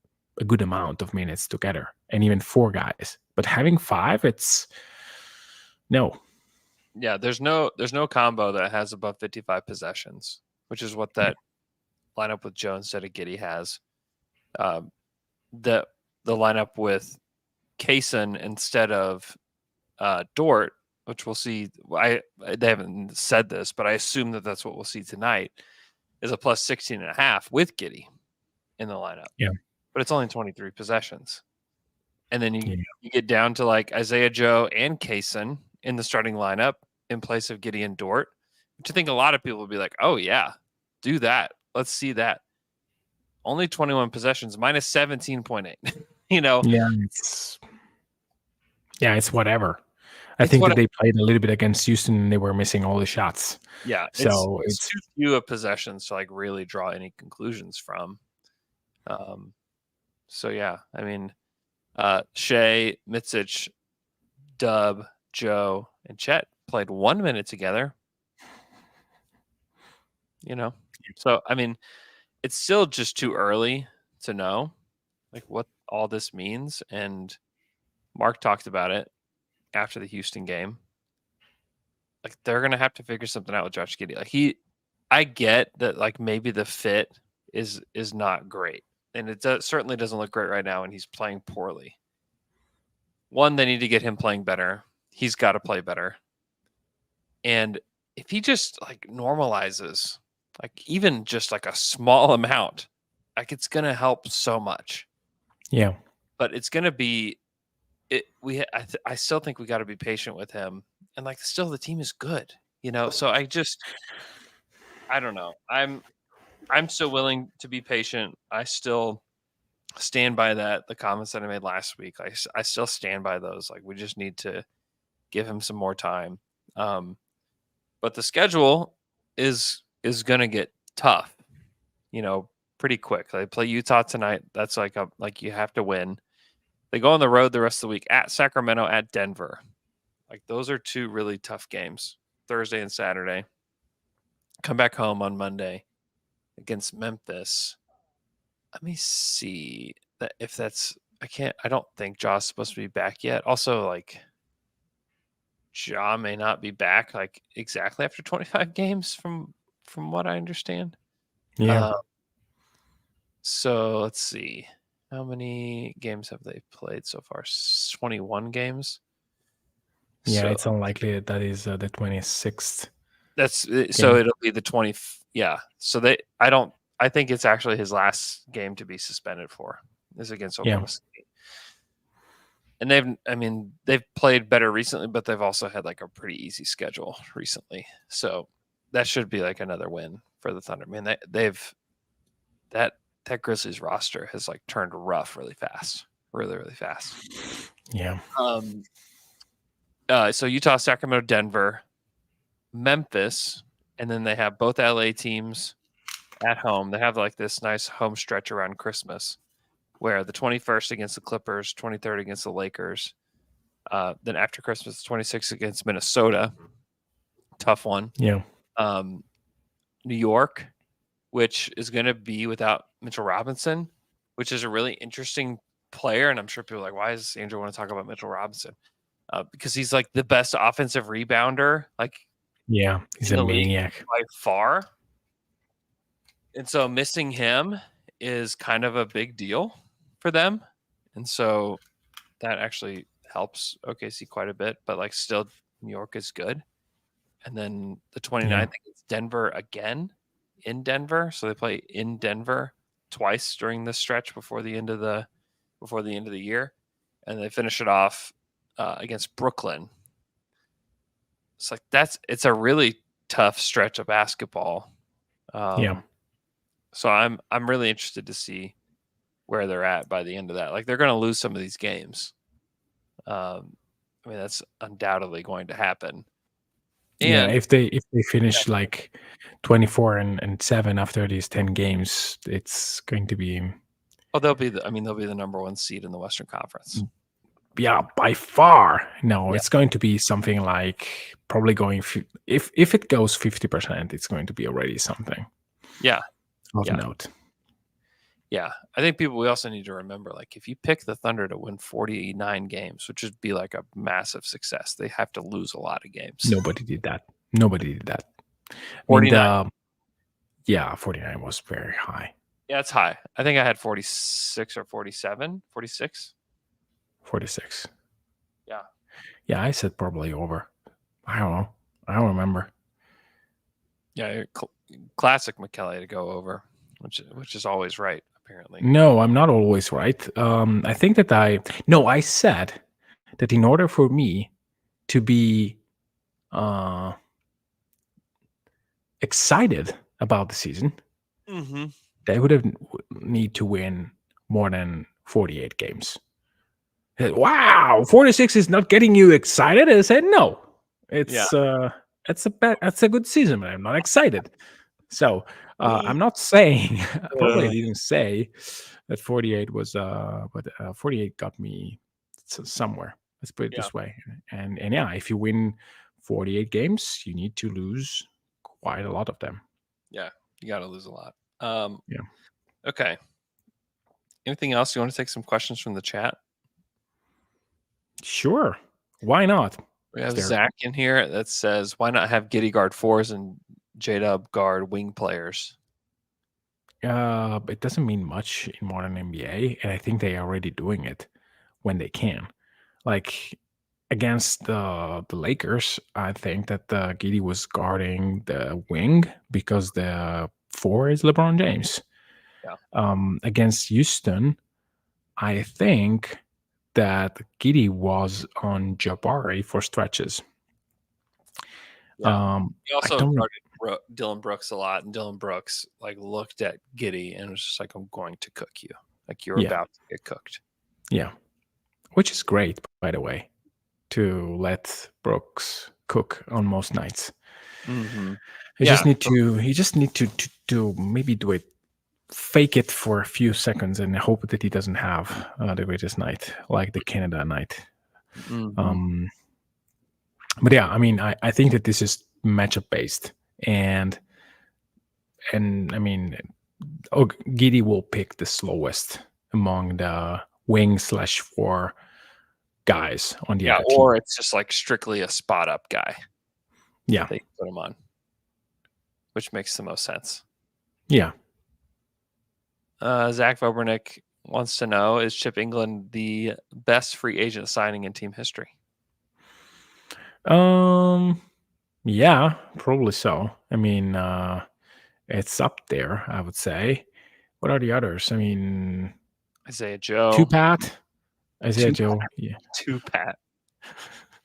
a good amount of minutes together, and even 4 guys. But having 5, it's no. Yeah, there's no combo that has above 55 possessions, which is what that lineup with Joe instead of Giddey has. The lineup with Kaysen instead of Dort, which we'll see. They haven't said this, but I assume that that's what we'll see tonight, is a plus 16.5 with Giddey in the lineup. Yeah. But it's only 23 possessions. And then you get down to like Isaiah Joe and Kaysen in the starting lineup in place of Giddey and Dort, which I think a lot of people will be like, oh, yeah, do that. Let's see that. Only 21 possessions, minus 17.8. You know? Yeah, it's whatever. I think that they played a little bit against Houston and they were missing all the shots. Yeah. So it's too few of possessions to like really draw any conclusions from. So yeah, I mean, Shea, Mitsic, Dub, Joe, and Chet played 1 minute together. You know, so I mean, it's still just too early to know like what all this means. And Mark talked about it after the Houston game. Like they're gonna have to figure something out with Josh Giddey. Like I get that like maybe the fit is not great, and it certainly doesn't look great right now, and he's playing poorly. One, they need to get him playing better. He's got to play better. And if he just like normalizes, like even just like a small amount, like it's gonna help so much. Yeah. But it's gonna be I still think we got to be patient with him, and like still the team is good, you know. So I don't know. I'm still willing to be patient. I still stand by the comments that I made last week. I still stand by those. Like we just need to give him some more time. But the schedule is gonna get tough, you know, pretty quick. They play Utah tonight. That's like you have to win. They go on the road the rest of the week at Sacramento, at Denver. Like those are 2 really tough games, Thursday and Saturday. Come back home on Monday against Memphis. Let me see that if that's I don't think Ja's supposed to be back yet. Also, like Ja may not be back like exactly after 25 games from what I understand. Yeah. So let's see. How many games have they played so far? 21 games. Yeah, so, it's unlikely that is the 26th. So it'll be the 20. Yeah. So I think it's actually his last game to be suspended for is against Oklahoma State. And they've played better recently, but they've also had like a pretty easy schedule recently. So that should be like another win for the Thunder. I mean, that Grizzlies roster has like turned rough really fast, really, really fast. Yeah. So Utah, Sacramento, Denver, Memphis, and then they have both LA teams at home. They have like this nice home stretch around Christmas where the 21st against the Clippers, 23rd against the Lakers. Then after Christmas, 26th against Minnesota. Tough one. Yeah. New York, which is going to be without Mitchell Robinson, which is a really interesting player. And I'm sure people are like, why does Andrew want to talk about Mitchell Robinson? Because he's like the best offensive rebounder. Like, yeah, he's a maniac by far. And so missing him is kind of a big deal for them. And so that actually helps OKC quite a bit, but like still New York is good. And then the 29th against Denver again in Denver. So they play in Denver twice during this stretch before the end of the before the end of the year, and they finish it off against Brooklyn. It's like it's a really tough stretch of basketball. Yeah. So I'm really interested to see where they're at by the end of that. Like, they're going to lose some of these games. I mean, that's undoubtedly going to happen. Yeah, And if they finish like 24-7 after these 10 games, it's going to be they'll be the number one seed in the Western Conference. by far. No, Yeah. it's going to be something like probably going if it goes 50%, it's going to be already something. Yeah. Of Yeah. note. Yeah, I think we also need to remember, like, if you pick the Thunder to win 49 games, which would be like a massive success, they have to lose a lot of games. Nobody did that. I mean, 49. 49 was very high. Yeah, it's high. I think I had 46 or 47, 46. 46. Yeah. Yeah, I said probably over. I don't know. I don't remember. Yeah, classic Michele to go over, which is always right, apparently. No, I'm not always right. I think that I said that in order for me to be excited about the season, Mm-hmm. they would need to win more than 48 games. Wow, 46 is not getting you excited. I said no. It's a good season, but I'm not excited. So I'm not saying. Probably I didn't say that 48 was. But 48 got me somewhere. Let's put it this way. And yeah, if you win 48 games, you need to lose quite a lot of them. Yeah, you got to lose a lot. Yeah. Okay. Anything else? You want to take some questions from the chat? Sure. Why not? We have Zach in here that says, why not have Giddey guard fours and J-Dub guard wing players? It doesn't mean much in modern NBA, and I think they are already doing it when they can. Like against the Lakers, I think that Giddey was guarding the wing because the 4 is LeBron James. Yeah. Against Houston, I think that Giddey was on Jabari for stretches. Yeah. He also guarded Dylan Brooks a lot, and Dylan Brooks like looked at Giddey and was just like, "I'm going to cook you. Like, you're about to get cooked." Yeah, which is great, by the way, to let Brooks cook on most nights. Mm-hmm. You just need to maybe do it, fake it for a few seconds, and hope that he doesn't have the greatest night like the Canada night. Mm-hmm. But yeah, I mean, I think that this is matchup based, and I mean, Giddey will pick the slowest among the wing/4 guys on the other team. Or it's just like strictly a spot up guy. Yeah, they put him on, which makes the most sense. Yeah. Zach Vobernick wants to know, is Chip England the best free agent signing in team history? Yeah, probably so. I mean, it's up there, I would say. What are the others? I mean, Isaiah Joe. Tupat. Isaiah Joe. Yeah. Tupat.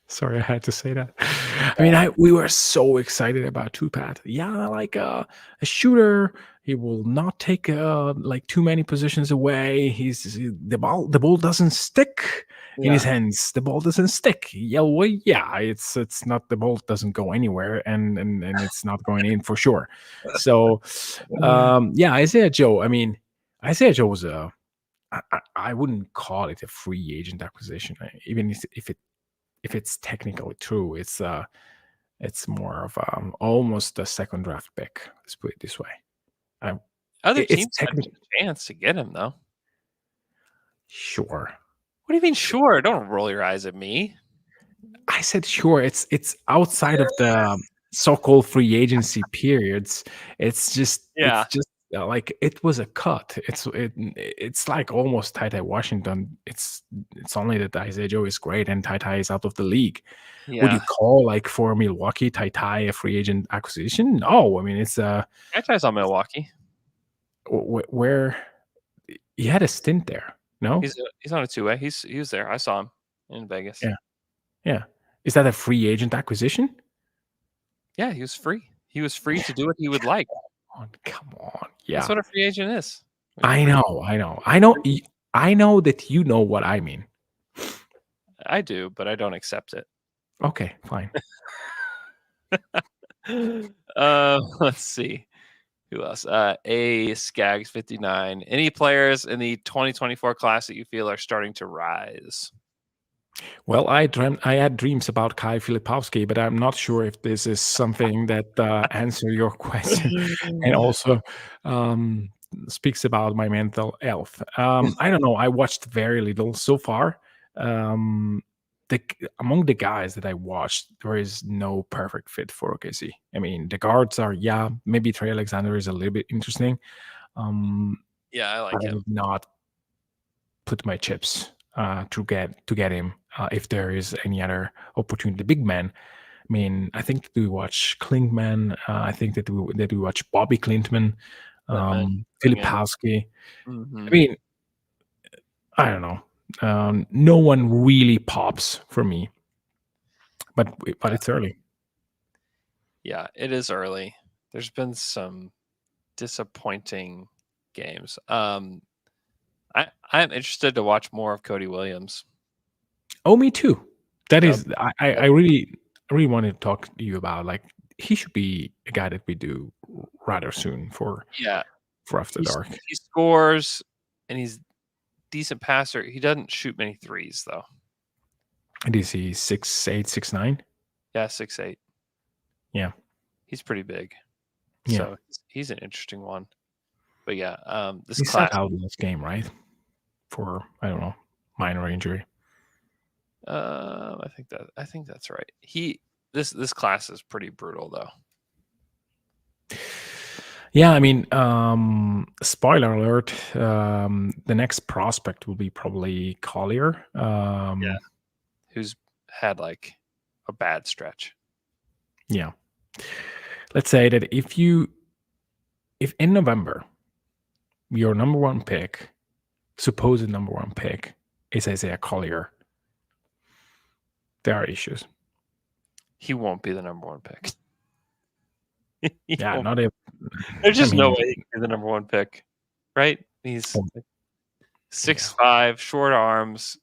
Sorry, I had to say that. I mean, we were so excited about Tupat. Yeah, like a shooter. He will not take like too many positions away. The ball doesn't stick in his hands. The ball doesn't stick. It's not, the ball doesn't go anywhere, and it's not going in for sure. So Isaiah Joe. I mean, Isaiah Joe was I wouldn't call it a free agent acquisition, even if it's technically true. It's more of almost a second draft pick. Let's put it this way. Other teams had a chance to get him, though. Sure. What do you mean, sure? Don't roll your eyes at me. I said sure. It's outside of the so-called free agency periods. It's just like it was a cut. It's like almost Ty Washington. It's only that Isaiah Joe is great and Ty is out of the league. Yeah. Would you call, like, for Milwaukee, Ty a free agent acquisition? No, I mean, it's Ty's on Milwaukee, where he had a stint there. No? He's on a two-way. He was there. I saw him in Vegas. Yeah. Yeah. Is that a free agent acquisition? Yeah, he was free. He was free to do what he would like. Come on. That's Yeah. what a free agent is. I know. I know that you know what I mean. I do, but I don't accept it. Okay, fine. Let's see. Who else? A Skags 59. Any players in the 2024 class that you feel are starting to rise? Well, I had dreams about Kai Filipowski, but I'm not sure if this is something that answer your question and also speaks about my mental health. I don't know. I watched very little so far. Among the guys that I watched, there is no perfect fit for OKC. I mean, the guards are, maybe Trey Alexander is a little bit interesting. Yeah, I like but I him. would not put my chips to get him if there is any other opportunity. Big man. I mean, I think that we watch Klinkman. I think that we watch Bobby Klintman, Filipowski. Mm-hmm. I mean, I don't know. No one really pops for me, but it's early. Yeah, it is early. There's been some disappointing games. I'm interested to watch more of Cody Williams. Oh, me too. That is, I really wanted to talk to you about. Like, he should be a guy that we do rather soon for After Dark. He scores, and he's decent passer. He doesn't shoot many threes though. And is he 6'8", 6'9"? Yeah, 6'8". Yeah, he's pretty big. Yeah. So he's an interesting one. But yeah, this he class sat out in this game, right? For, I don't know, minor injury. I think that's right. This class is pretty brutal though. Yeah, I mean, spoiler alert, the next prospect will be probably Collier. Who's had like a bad stretch. Yeah. Let's say that if in November your number one pick, supposed number one pick, is Isaiah Collier, there are issues. He won't be the number one pick. Yeah, not if there's just no way he can be the number one pick, right? He's 6'5", short arms.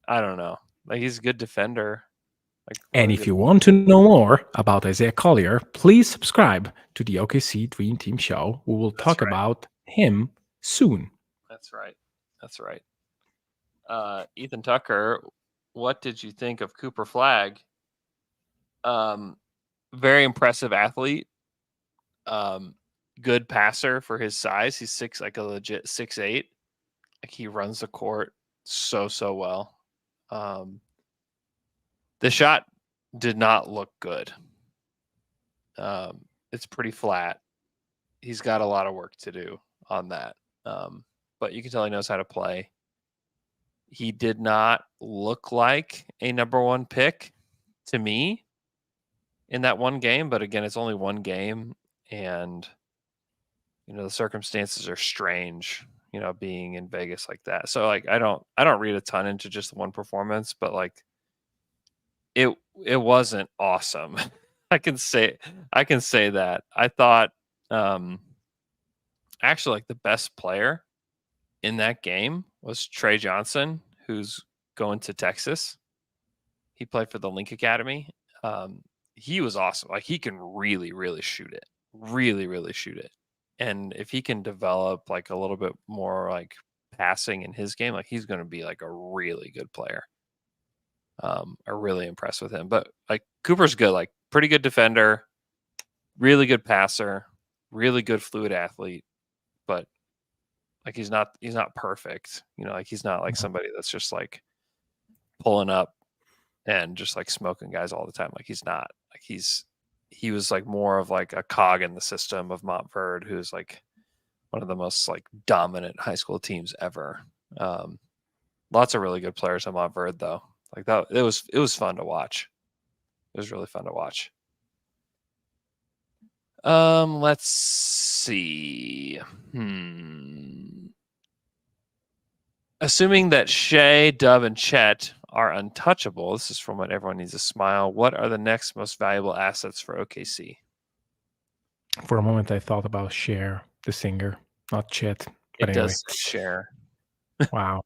I don't know. Like, he's a good defender. Like, and if you want to know more about Isaiah Collier, please subscribe to the OKC Dream Team Show. We will talk about him soon. That's right. That's right. Ethan Tucker, what did you think of Cooper Flagg? Very impressive athlete. Good passer for his size. He's a legit 6'8". Like, he runs the court so well. The shot did not look good. It's pretty flat. He's got a lot of work to do on that. But you can tell he knows how to play. He did not look like a number one pick to me in that one game. But again, it's only one game. And, the circumstances are strange, being in Vegas like that. So, like, I don't read a ton into just one performance, but like, it wasn't awesome. I can say that. I thought actually, like, the best player in that game was Trey Johnson, who's going to Texas. He played for the Link Academy. He was awesome. Like, he can really, really shoot it. Really, really shoot it. And if he can develop like a little bit more like passing in his game, like, he's going to be like a really good player. I'm really impressed with him. But like, Cooper's good, like, pretty good defender, really good passer, really good fluid athlete. But like, he's not perfect. Like, he's not like somebody that's just like pulling up and just like smoking guys all the time. Like, he's not. Like, he was like more of like a cog in the system of Montverde, who's like one of the most like dominant high school teams ever. Lots of really good players on Montverde though. Like, that it was fun to watch. It was really fun to watch. Let's see. Assuming that Shea, Dub, and Chet are untouchable, this is from what everyone needs a smile. What are the next most valuable assets for OKC? For a moment, I thought about Cher, the singer, not Chet. But It anyway, does say Share. wow.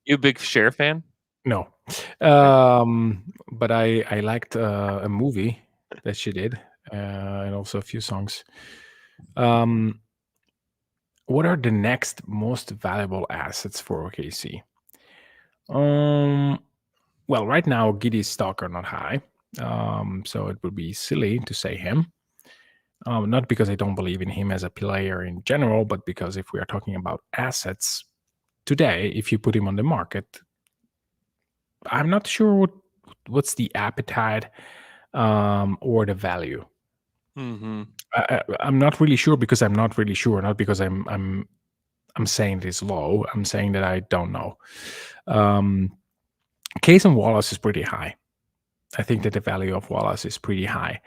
You a big Share fan? No. But I liked a movie that she did, and also a few songs. What are the next most valuable assets for OKC? Well, right now Giddy's stock are not high, so it would be silly to say him. Not because I don't believe in him as a player in general, but because if we are talking about assets today, if you put him on the market, I'm not sure what's the appetite or the value. Mm-hmm. I'm not really sure because I'm not really sure, not because I'm saying it is low. I'm saying that I don't know. Case and Wallace is pretty high. I think that the value of Wallace is pretty high.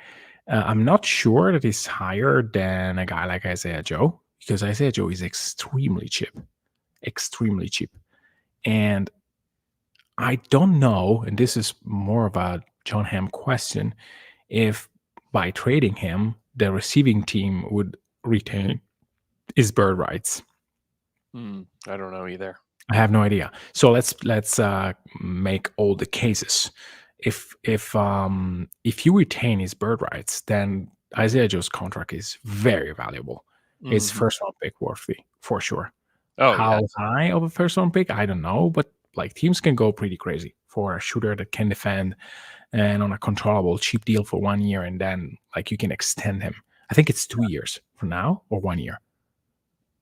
I'm not sure that it's higher than a guy like Isaiah Joe, because Isaiah Joe is extremely cheap. And I don't know, and this is more of a John Hamm question, if by trading him, the receiving team would retain his bird rights. I don't know either. I have no idea. So let's make all the cases. If you retain his bird rights, then Isaiah Joe's contract is very valuable. It's first round pick worthy for sure. Oh, How yeah. high of a first round pick? I don't know, but like teams can go pretty crazy for a shooter that can defend and on a controllable cheap deal for 1 year, and then like you can extend him. I think it's 2 years from now or 1 year.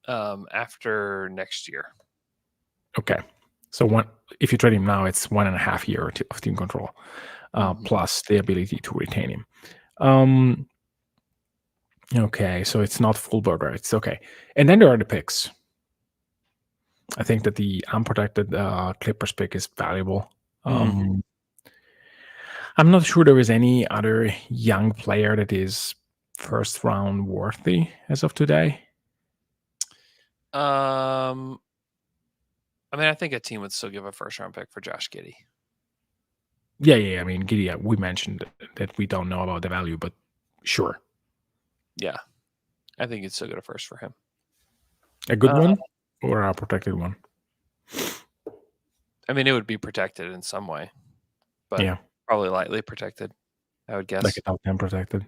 After next year. Okay. So if you trade him now, it's 1.5 year of team control, plus the ability to retain him. Okay, so it's not full bird rights. Okay, and then there are the picks. I think that the unprotected Clippers pick is valuable. I'm not sure there is any other young player that is first round worthy as of today. I mean, I think a team would still give a first round pick for Josh Giddey. Yeah. I mean, Giddey, we mentioned that we don't know about the value, but sure. Yeah, I think you'd still get a first for him. A good one or a protected one? I mean, it would be protected in some way, but Yeah, probably lightly protected, I would guess. like a top 10 protected.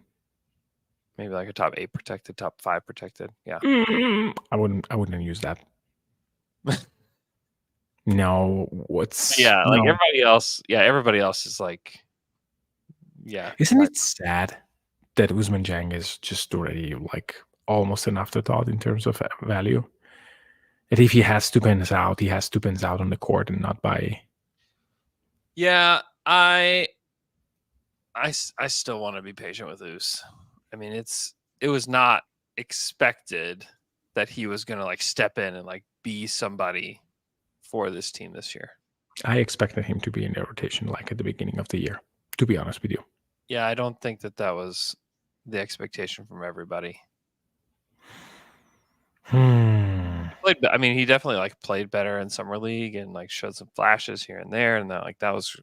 Maybe like a top 8 protected, top 5 protected. Yeah. I wouldn't use that. No, Yeah, like no. everybody else is like, yeah. Isn't it sad that Usman Jang is just already like almost an afterthought in terms of value? That if he has 2 pins out, he has 2 pins out on the court and not by. Yeah, I still want to be patient with Us. I mean, it was not expected that he was going to like step in and like be somebody for this team this year. I expected him to be in the rotation like at the beginning of the year, to be honest with you. Yeah, I don't think that was the expectation from everybody. I mean, he definitely like played better in summer league and like showed some flashes here and there, and that was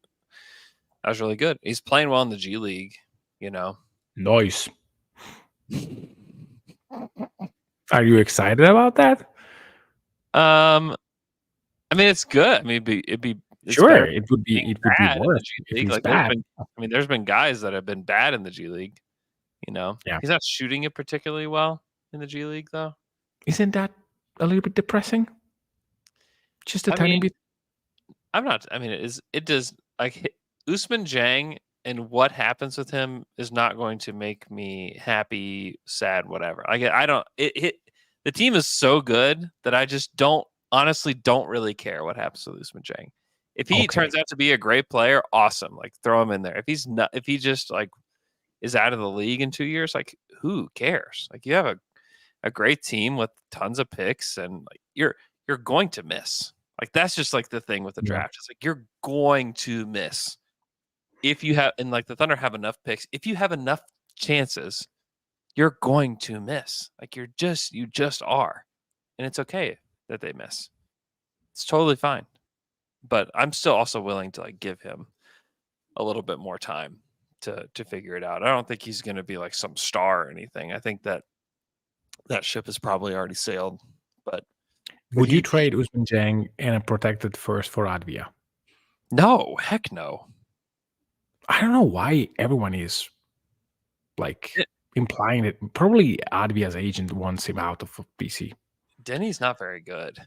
really good. He's playing well in the G League, you know. Nice. Are you excited about that? I mean, it's good. I mean, it's sure. It would be worse if he's like, bad. There's been guys that have been bad in the G League. You know, He's not shooting it particularly well in the G League, though. Isn't that a little bit depressing? Just a tiny bit. I'm not. I mean, it does like Usman Jang and what happens with him is not going to make me happy, sad, whatever. I don't. The team is so good that I just don't really care what happens with Usman Jang. If he turns out to be a great player, awesome. Like throw him in there. If he just like is out of the league in 2 years, like who cares? Like you have a great team with tons of picks, and like you're going to miss. Like that's just like the thing with the draft. It's like you're going to miss if you have, and like the Thunder have enough picks. If you have enough chances, you're going to miss. Like you just are, and it's okay that they miss. It's totally fine. But I'm still also willing to like give him a little bit more time to figure it out. I don't think he's going to be like some star or anything. I think that ship has probably already sailed. But Would you trade Usman Jang and a protected first for Advia? no, heck no. I don't know why everyone is like implying that probably Advia's agent wants him out of PC. Denny's not very good.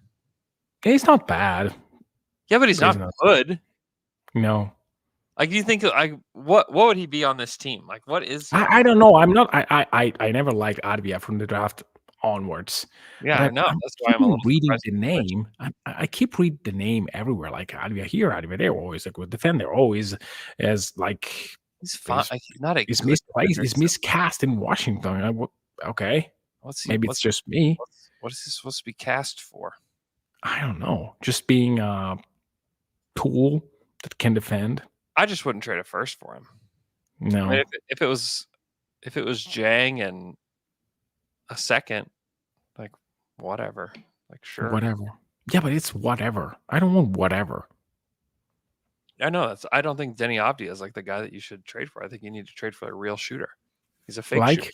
It's not bad. Yeah, but he's not good. No. Like, you think what would he be on this team? Like, what is he? I don't know. I'm not. I never liked Advia from the draft onwards. Yeah, But I know. I'm That's why I'm a little reading surprised the you mentioned name. I keep reading the name everywhere. Like Advia here, Advia there. Always a good defender. Always as like he's fine. Like, he's not a is good misplaced. defender. Is miscast in Washington. Okay, maybe it's just me. What is he supposed to be cast for? I don't know. Just being a tool that can defend. I just wouldn't trade a first for him. No. I mean, if it was Jang and a second, like whatever, like sure, Whatever. Yeah, but it's whatever. I don't want whatever. I know I don't think Denny Avdia is like the guy that you should trade for. I think you need to trade for a real shooter. He's a fake shooter.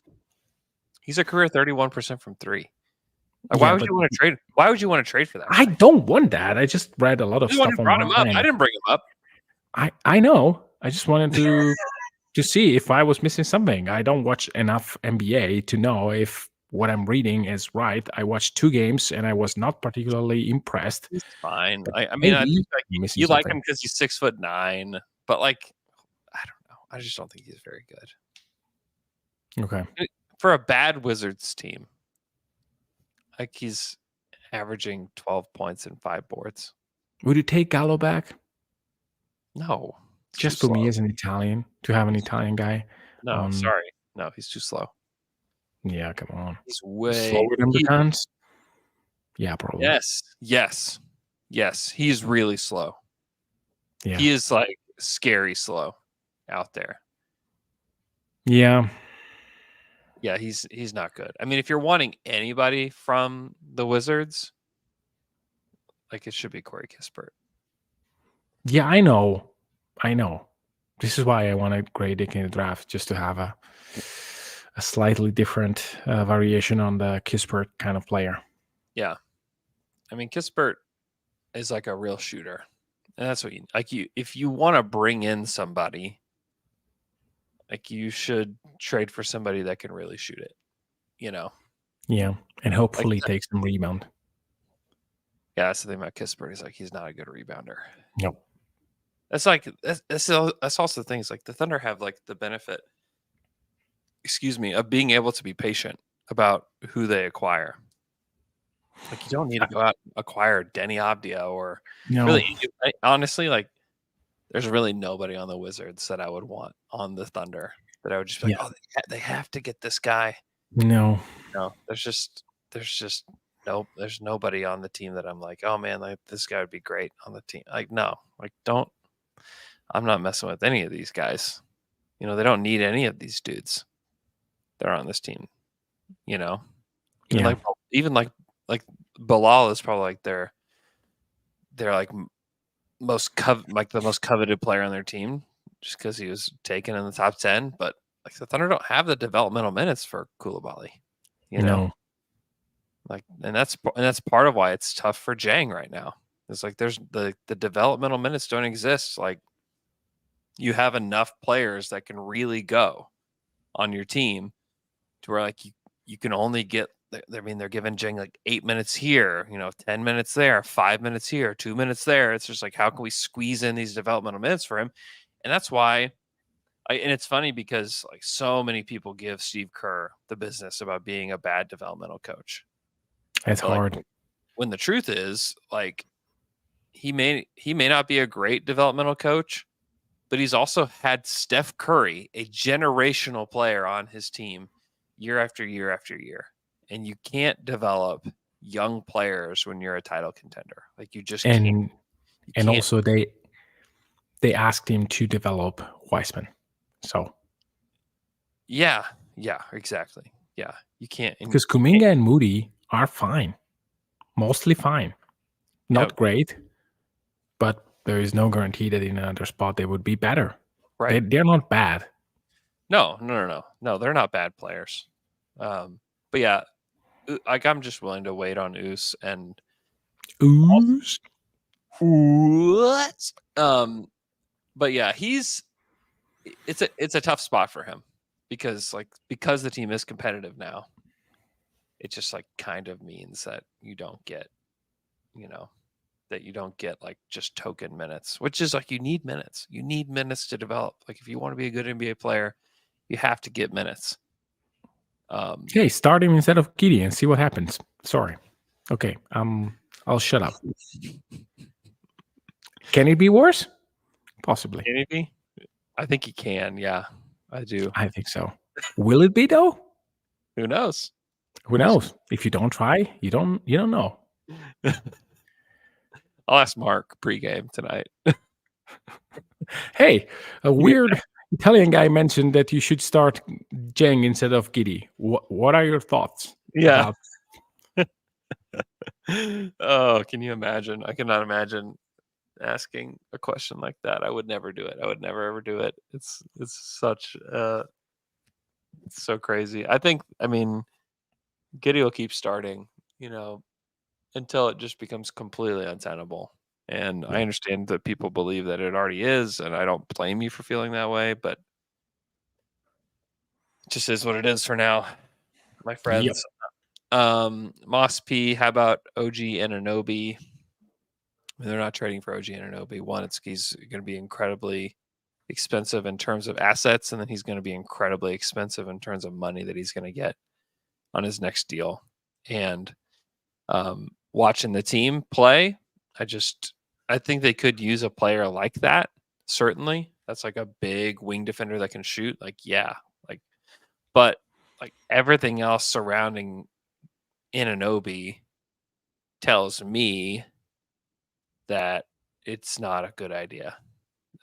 He's a career 31% from three. Like, why would you want to trade? Why would you want to trade for that? I don't want that. I just read a lot of stuff brought him up. I didn't bring him up. I know. I just wanted to see if I was missing something. I don't watch enough NBA to know if what I'm reading is right. I watched 2 games and I was not particularly impressed. He's fine. I mean, I think like, you like him because he's 6'9", but like, I don't know. I just don't think he's very good. Okay. For a bad Wizards team, like he's averaging 12 points and 5 boards. Would you take Gallo back? No. Just for me as an Italian, to have an Italian guy. No, sorry. No, he's too slow. Yeah, come on. He's way slower than Bertans? Yeah, probably. Yes. He's really slow. Yeah. He is like scary slow out there. Yeah. Yeah, he's not good. I mean, if you're wanting anybody from the Wizards, like it should be Corey Kispert. Yeah, I know. This is why I wanted Gray Dick in the draft, just to have a slightly different variation on the Kispert kind of player. Yeah. I mean, Kispert is like a real shooter. And that's what if you want to bring in somebody, like you should trade for somebody that can really shoot it, you know? Yeah. And hopefully take some rebound. Yeah, that's the thing about Kispert. He's not a good rebounder. Nope. That's also the thing. Is like the Thunder have like the benefit, of being able to be patient about who they acquire. Like you don't need to go out and acquire Denny Avdia or really. Honestly, like there's really nobody on the Wizards that I would want on the Thunder that I would just be like, they have to get this guy. No, there's just nope. There's nobody on the team that I'm like, oh man, like this guy would be great on the team. Like no, like don't. I'm not messing with any of these guys. They don't need any of these dudes that are on this team. Even like Bilal is probably like their like the most coveted player on their team just because he was taken in the top 10. But like the Thunder don't have the developmental minutes for Koulibaly. Like, and that's part of why it's tough for Jang right now. It's like there's the developmental minutes don't exist. Like you have enough players that can really go on your team to where like you can only get. I mean, they're giving Jang like 8 minutes here, 10 minutes there, 5 minutes here, 2 minutes there. It's just like, how can we squeeze in these developmental minutes for him? And that's why. And it's funny because like so many people give Steve Kerr the business about being a bad developmental coach. It's hard. Like, when the truth is, like, he may not be a great developmental coach, but he's also had Steph Curry, a generational player, on his team year after year after year. And you can't develop young players when you're a title contender. Like you just can't. And also they asked him to develop Weissman. So yeah, exactly. Yeah, you can't, because Kuminga and Moody are fine, mostly fine. Not great, but there is no guarantee that in another spot they would be better. Right. They're not bad. No, they're not bad players. But yeah, like I'm just willing to wait on Oos and Ooze. what? But yeah, it's a tough spot for him because the team is competitive now. It just like kind of means that you don't get, like just token minutes, which is like you need minutes. You need minutes to develop. Like if you want to be a good NBA player, you have to get minutes. Hey, start him instead of Giddey and see what happens. Sorry. Okay. I'll shut up. Can it be worse? Possibly. Can it be? I think he can. Yeah, I do. I think so. Will it be though? Who knows? Who knows? If you don't try, you don't know. I'll ask Mark pregame tonight. Hey, a weird Italian guy mentioned that you should start Jeng instead of Giddey. What are your thoughts? Yeah. Oh, can you imagine? I cannot imagine asking a question like that. I would never do it. I would never ever do it. It's such it's so crazy. I mean Giddey will keep starting, until it just becomes completely untenable. And I understand that people believe that it already is, and I don't blame you for feeling that way, but it just is what it is for now, my friends. Moss P, how about OG Anunoby? They're not trading for OG Anunoby. One, he's going to be incredibly expensive in terms of assets, and then he's going to be incredibly expensive in terms of money that he's going to get on his next deal. And watching the team play, I think they could use a player like that. Certainly, that's like a big wing defender that can shoot. But everything else surrounding Anunoby tells me that it's not a good idea.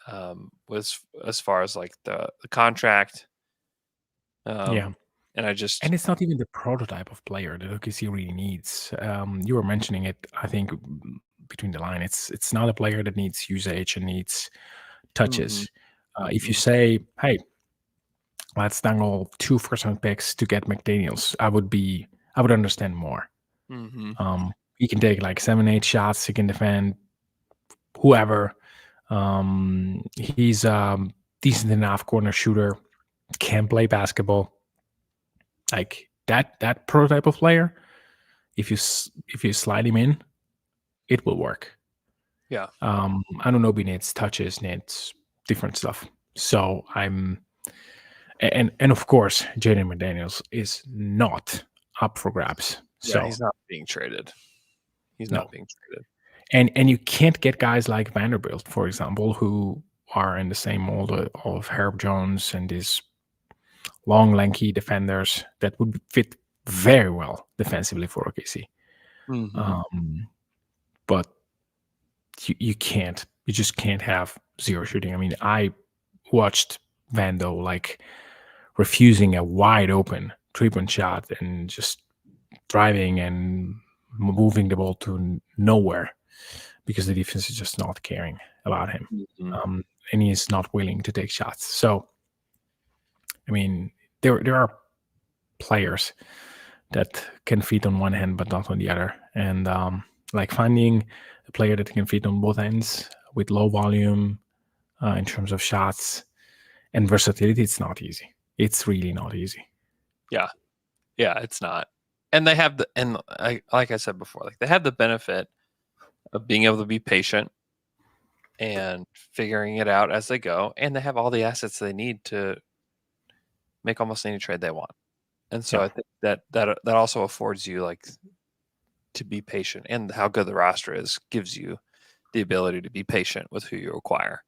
As far as like the contract, and it's not even the prototype of player that OKC really needs. You were mentioning it, I think, between the line. It's not a player that needs usage and needs touches. If you say, hey, let's dangle 2 first-round picks to get McDaniels, I would understand more. He can take like 7-8 shots. He can defend whoever. He's decent enough corner shooter. Can play basketball. Like that prototype of player. If you slide him in, it will work. Yeah. Anunoby needs touches, needs different stuff. So and of course, Jaden McDaniels is not up for grabs. So he's not being traded. He's not being traded. And you can't get guys like Vanderbilt, for example, who are in the same mold of Herb Jones and these long, lanky defenders that would fit very well defensively for OKC. But you just can't have zero shooting. I mean, I watched Vando like refusing a wide open 3-point shot and just driving and moving the ball to nowhere because the defense is just not caring about him. And he is not willing to take shots. So, I mean, there are players that can feed on one hand but not on the other. And like finding a player that can feed on both ends with low volume in terms of shots and versatility, it's not easy. It's really not easy. Yeah, it's not. And they have like I said before, like they have the benefit of being able to be patient and figuring it out as they go, and they have all the assets they need to make almost any trade they want. And so I think that also affords you like to be patient, and how good the roster is gives you the ability to be patient with who you acquire.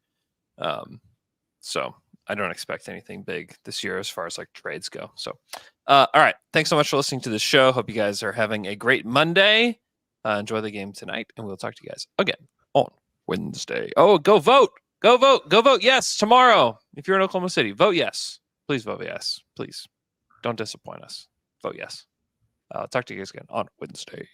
So I don't expect anything big this year as far as like trades go. So, all right. Thanks so much for listening to the show. Hope you guys are having a great Monday. Enjoy the game tonight, and we'll talk to you guys again on Wednesday. Oh, go vote. Go vote. Go vote yes tomorrow. If you're in Oklahoma City, vote yes. Please vote yes. Please. Don't disappoint us. Vote yes. I'll talk to you guys again on Wednesday.